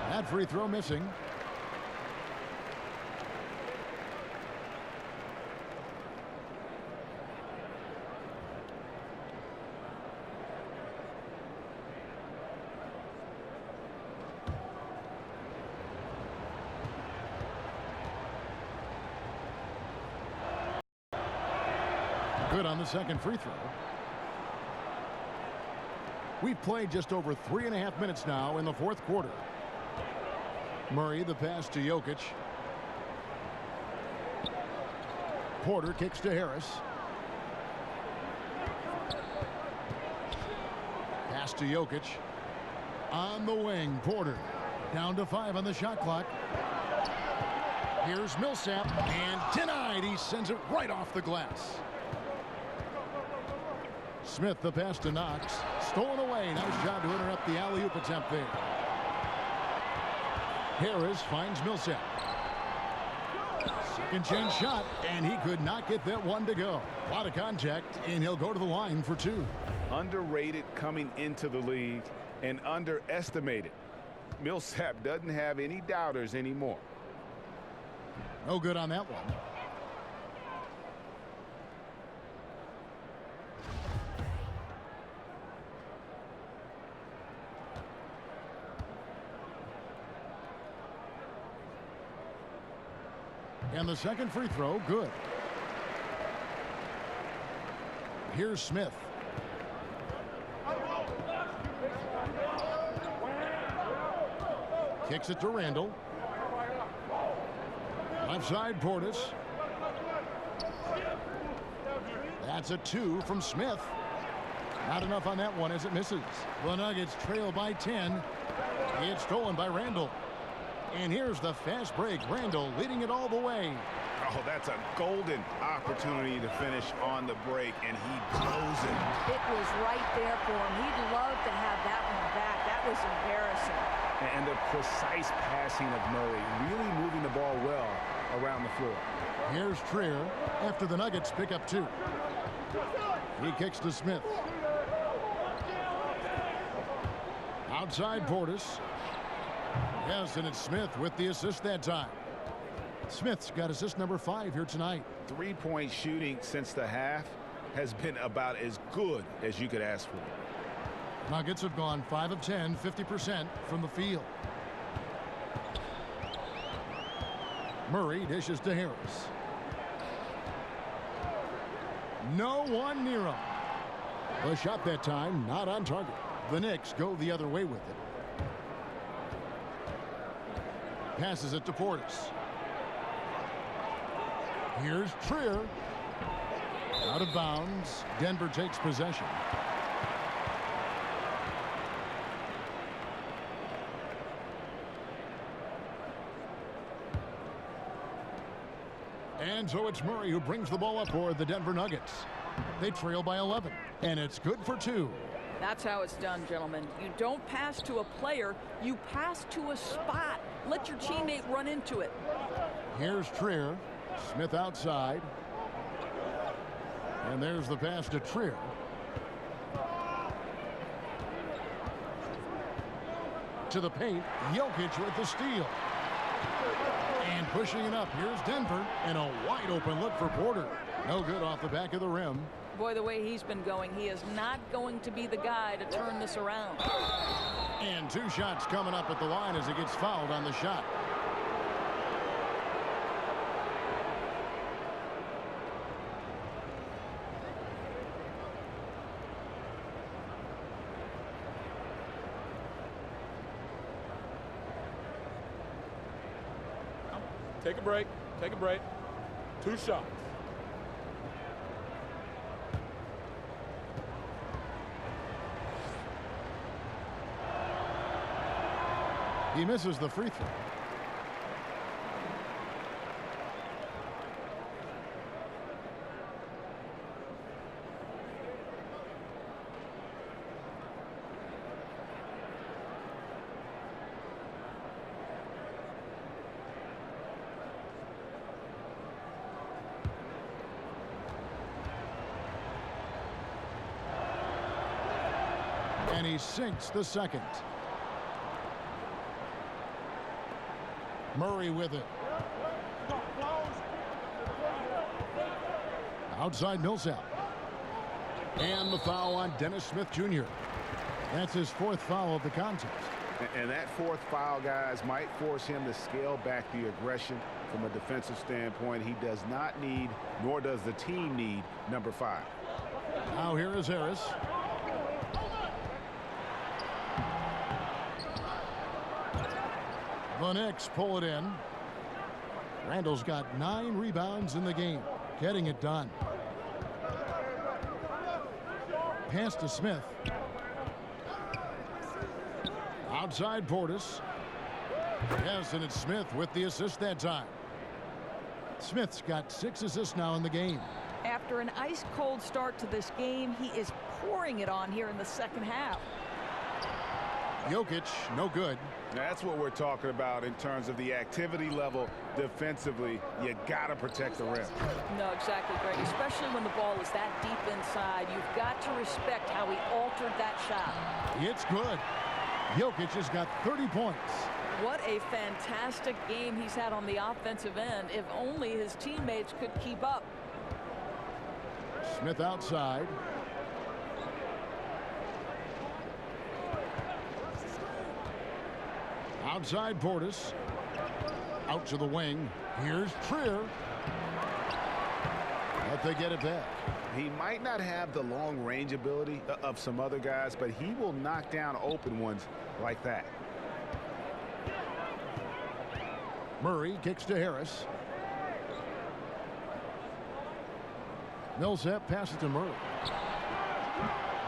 Speaker 5: That free throw missing. Good on the second free throw. We've played just over 3.5 minutes now in the fourth quarter. Murray, the pass to Jokic. Porter kicks to Harris. Pass to Jokic. On the wing, Porter. Down to 5 on the shot clock. Here's Millsap, and denied. He sends it right off the glass. Smith, the pass to Knox. Stolen away. Nice job to interrupt the alley-oop attempt there. Harris finds Millsap. Second chance shot, and he could not get that one to go. A lot of contact, and he'll go to the line for 2.
Speaker 6: Underrated coming into the league and underestimated. Millsap doesn't have any doubters anymore.
Speaker 5: No good on that one. And the second free throw, good. Here's Smith. Kicks it to Randall. Left side, Portis. That's a 2 from Smith. Not enough on that one as it misses. The Nuggets trail by 10. It's stolen by Randall. And here's the fast break. Randall leading it all the way.
Speaker 6: Oh, that's a golden opportunity to finish on the break, and he blows it.
Speaker 7: It was right there for him. He'd love to have that one back. That was embarrassing.
Speaker 6: And the precise passing of Murray, really moving the ball well around the floor.
Speaker 5: Here's Trier after the Nuggets pick up 2. He kicks to Smith. Outside Portis. Yes, and it's Smith with the assist that time. Smith's got assist number 5 here tonight.
Speaker 6: 3-point shooting since the half has been about as good as you could ask for.
Speaker 5: Nuggets have gone 5 of 10, 50% from the field. Murray dishes to Harris. No one near him. The shot that time not on target. The Knicks go the other way with it. Passes it to Portis. Here's Trier. Out of bounds. Denver takes possession. And so it's Murray who brings the ball up for the Denver Nuggets. They trail by 11, and it's good for 2.
Speaker 7: That's how it's done, gentlemen. You don't pass to a player, you pass to a spot. Let your teammate run into it.
Speaker 5: Here's Trier. Smith outside. And there's the pass to Trier. To the paint, Jokic with the steal. And pushing it up, here's Denver, and a wide open look for Porter. No good off the back of the rim.
Speaker 7: Boy, the way he's been going, he is not going to be the guy to turn this around.
Speaker 5: And 2 shots coming up at the line as he gets fouled on the shot.
Speaker 12: Take a break. Take a break. 2 shots.
Speaker 5: He misses the free throw. And he sinks the second. Murray with it. Outside Millsap. And the foul on Dennis Smith Jr. That's his 4th foul of the contest.
Speaker 9: And that 4th foul, guys, might force him to scale back the aggression from a defensive standpoint. He does not need, nor does the team need, number 5.
Speaker 5: Now here is Harris. The Knicks pull it in. Randall's got 9 rebounds in the game, getting it done. Pass to Smith. Outside Portis. Yes, and it's Smith with the assist that time. Smith's got 6 assists now in the game.
Speaker 7: After an ice-cold start to this game, he is pouring it on here in the second half.
Speaker 5: Jokic, no good.
Speaker 9: That's what we're talking about in terms of the activity level defensively. You got to protect the rim.
Speaker 7: No, exactly, Greg. Especially when the ball is that deep inside. You've got to respect how he altered that shot.
Speaker 5: It's good. Jokic has got 30 points.
Speaker 7: What a fantastic game he's had on the offensive end. If only his teammates could keep up.
Speaker 5: Smith outside. Outside Portis. Out to the wing. Here's Trier. But they get it back.
Speaker 9: He might not have the long range ability of some other guys, but he will knock down open ones like that.
Speaker 5: Murray kicks to Harris. Millsap passes to Murray.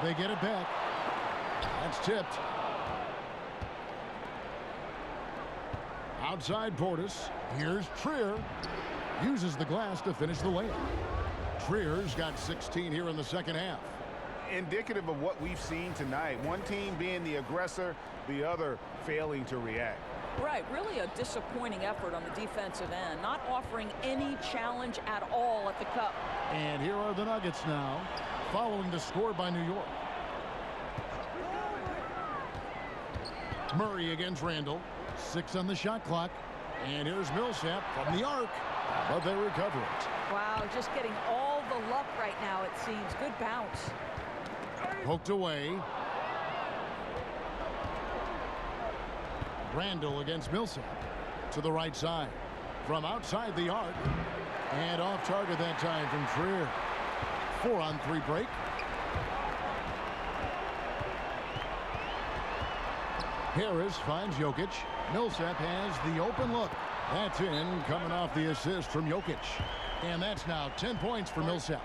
Speaker 5: They get it back. That's tipped. Outside Portis. Here's Trier. Uses the glass to finish the layup. Trier's got 16 here in the second half.
Speaker 9: Indicative of what we've seen tonight. One team being the aggressor, the other failing to react.
Speaker 7: Right, really a disappointing effort on the defensive end, not offering any challenge at all at the cup.
Speaker 5: And here are the Nuggets now, following the score by New York. Murray against Randall. 6 on the shot clock. And here's Millsap from the arc, but they recover it.
Speaker 7: Wow, just getting all the luck right now, it seems. Good bounce.
Speaker 5: Poked away. Randall against Millsap to the right side from outside the arc, and off target that time from Trier. 4-on-3 break. Harris finds Jokic. Millsap has the open look. That's in, coming off the assist from Jokic. And that's now 10 points for Millsap.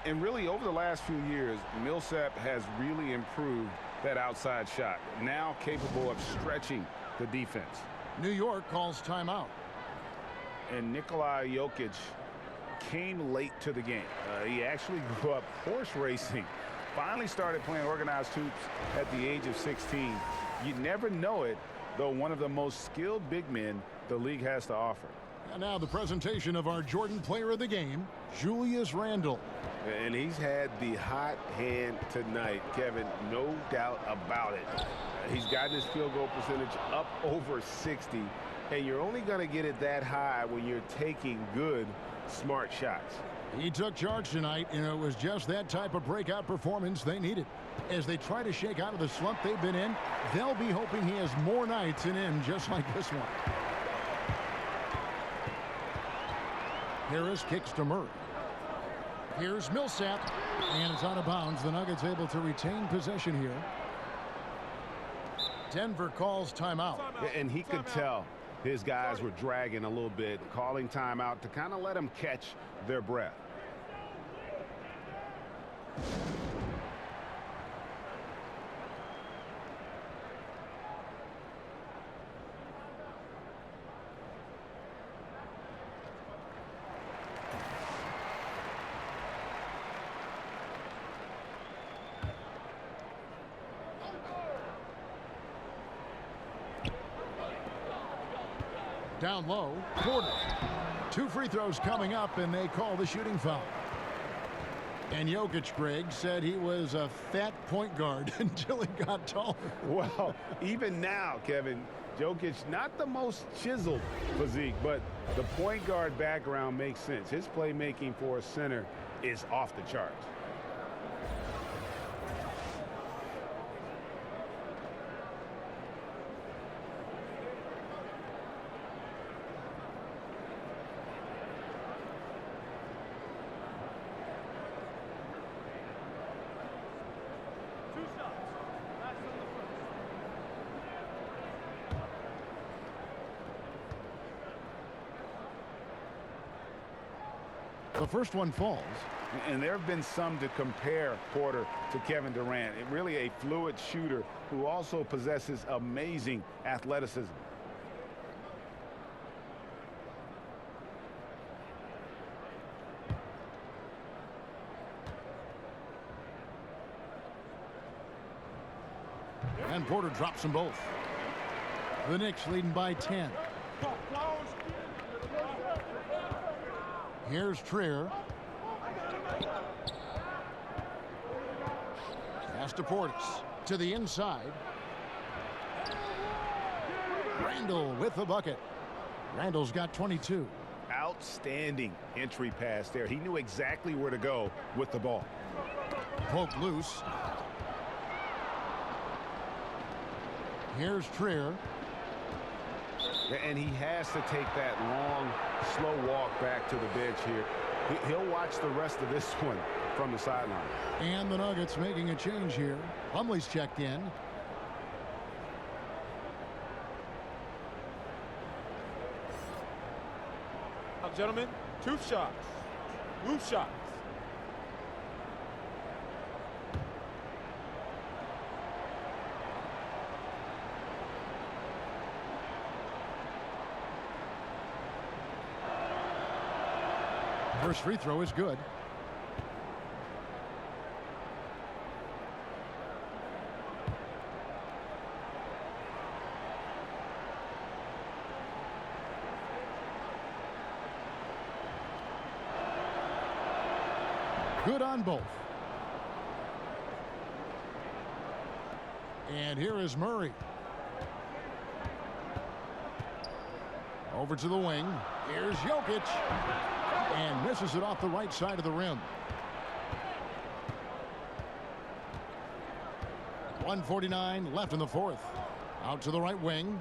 Speaker 9: And really, over the last few years, Millsap has really improved that outside shot. Now capable of stretching the defense.
Speaker 5: New York calls timeout.
Speaker 9: And Nikola Jokic came late to the game. He actually grew up horse racing. Finally started playing organized hoops at the age of 16. You never know it, though one of the most skilled big men the league has to offer.
Speaker 5: And now the presentation of our Jordan Player of the Game, Julius Randle.
Speaker 9: And he's had the hot hand tonight, Kevin, no doubt about it. He's gotten his field goal percentage up over 60, and you're only going to get it that high when you're taking good, smart shots.
Speaker 5: He took charge tonight, and it was just that type of breakout performance they needed. As they try to shake out of the slump they've been in, they'll be hoping he has more nights in him just like this one. Harris kicks to Murray. Here's Millsap, and it's out of bounds. The Nuggets able to retain possession here. Denver calls timeout.
Speaker 9: And he could tell His guys were dragging a little bit, calling timeout to kind of let them catch their breath.
Speaker 5: Down low, Porter. 2 free throws coming up, and they call the shooting foul. And Jokic, Greg, said he was a fat point guard until he got taller.
Speaker 9: Well, even now, Kevin, Jokic, not the most chiseled physique, but the point guard background makes sense. His playmaking for a center is off the charts.
Speaker 5: The first one falls.
Speaker 9: And there have been some to compare Porter to Kevin Durant. Really a fluid shooter who also possesses amazing athleticism.
Speaker 5: And Porter drops them both. The Knicks leading by 10. Here's Trier. Pass to Portis. To the inside. Randall with the bucket. Randall's got 22.
Speaker 9: Outstanding entry pass there. He knew exactly where to go with the ball.
Speaker 5: Poke loose. Here's Trier.
Speaker 9: And he has to take that long, slow walk back to the bench here. He'll watch the rest of this one from the sideline.
Speaker 5: And the Nuggets making a change here. Plumlee's checked in.
Speaker 12: Now, gentlemen, 2 shots. 2 shots.
Speaker 5: First free throw is good. Good on both. And here is Murray. Over to the wing. Here's Jokic. And misses it off the right side of the rim. 1:49 left in the fourth. Out to the right wing.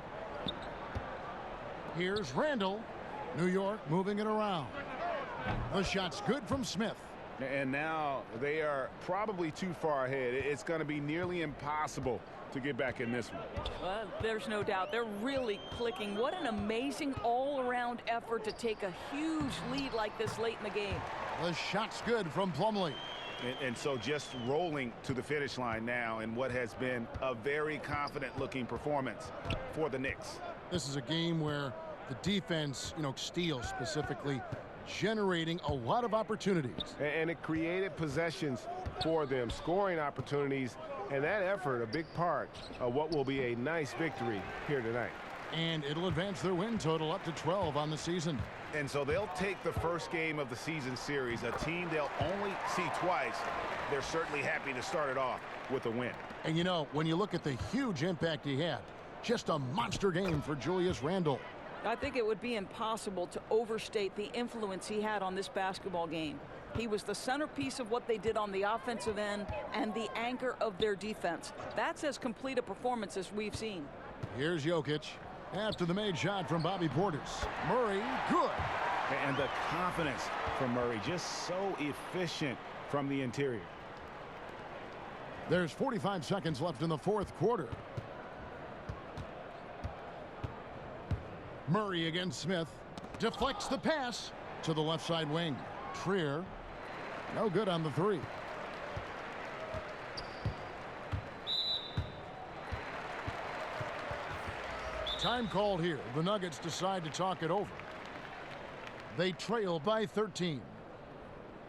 Speaker 5: Here's Randall. New York moving it around. The shot's good from Smith.
Speaker 9: And now they are probably too far ahead. It's going to be nearly impossible to get back in this one.
Speaker 7: Well, there's no doubt. They're really clicking. What an amazing all-around effort to take a huge lead like this late in the game.
Speaker 5: The shot's good from Plumlee.
Speaker 9: And so just rolling to the finish line now in what has been a very confident-looking performance for the Knicks.
Speaker 5: This is a game where the defense, steals specifically, generating a lot of opportunities.
Speaker 9: And it created possessions for them, scoring opportunities, and that effort a big part of what will be a nice victory here tonight.
Speaker 5: And it'll advance their win total up to 12 on the season.
Speaker 9: And so they'll take the first game of the season series, a team they'll only see twice. They're certainly happy to start it off with a win.
Speaker 5: And when you look at the huge impact he had, just a monster game for Julius Randle.
Speaker 7: I think it would be impossible to overstate the influence he had on this basketball game. He was the centerpiece of what they did on the offensive end and the anchor of their defense. That's as complete a performance as we've seen.
Speaker 5: Here's Jokic after the made shot from Bobby Portis. Murray, good.
Speaker 9: And the confidence from Murray, just so efficient from the interior.
Speaker 5: There's 45 seconds left in the fourth quarter. Murray against Smith. Deflects the pass to the left side wing. Trier, no good on the three. Time called here. The Nuggets decide to talk it over. They trail by 13.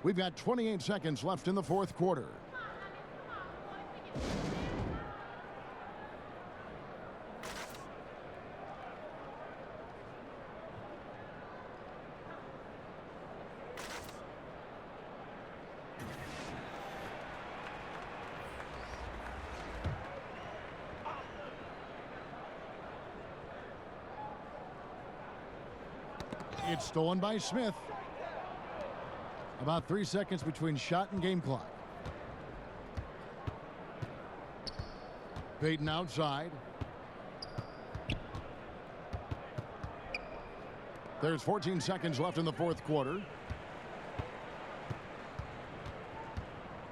Speaker 5: We've got 28 seconds left in the fourth quarter. It's stolen by Smith. About 3 seconds between shot and game clock. Payton outside. There's 14 seconds left in the fourth quarter.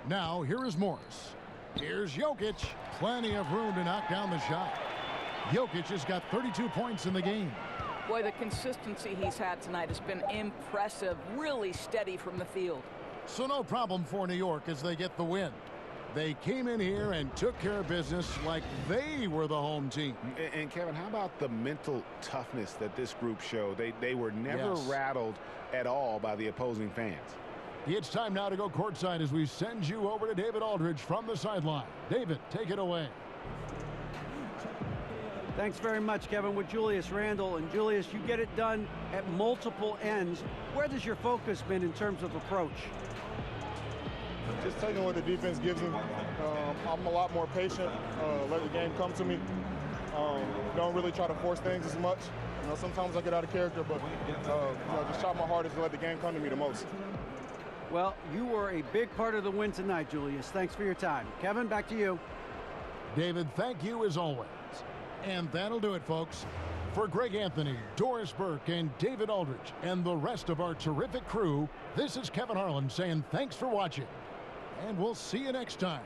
Speaker 5: Now here is Morris. Here's Jokic. Plenty of room to knock down the shot. Jokic has got 32 points in the game.
Speaker 7: Boy, the consistency he's had tonight has been impressive. Really steady from the field.
Speaker 5: So no problem for New York as they get the win. They came in here and took care of business like they were the home team.
Speaker 6: And Kevin, how about the mental toughness that this group showed? They were never rattled at all by the opposing fans.
Speaker 5: It's time now to go courtside as we send you over to David Aldridge from the sideline. David, take it away.
Speaker 8: Thanks very much, Kevin, with Julius Randle. And Julius, you get it done at multiple ends. Where does your focus been in terms of approach?
Speaker 13: Just taking what the defense gives me. I'm a lot more patient, let the game come to me. Don't really try to force things as much. You know, sometimes I get out of character, but just try my hardest to let the game come to me the most.
Speaker 8: Well, you were a big part of the win tonight, Julius. Thanks for your time. Kevin, back to you.
Speaker 5: David, thank you as always. And that'll do it, folks. For Greg Anthony, Doris Burke, and David Aldridge, and the rest of our terrific crew, this is Kevin Harlan saying thanks for watching. And we'll see you next time.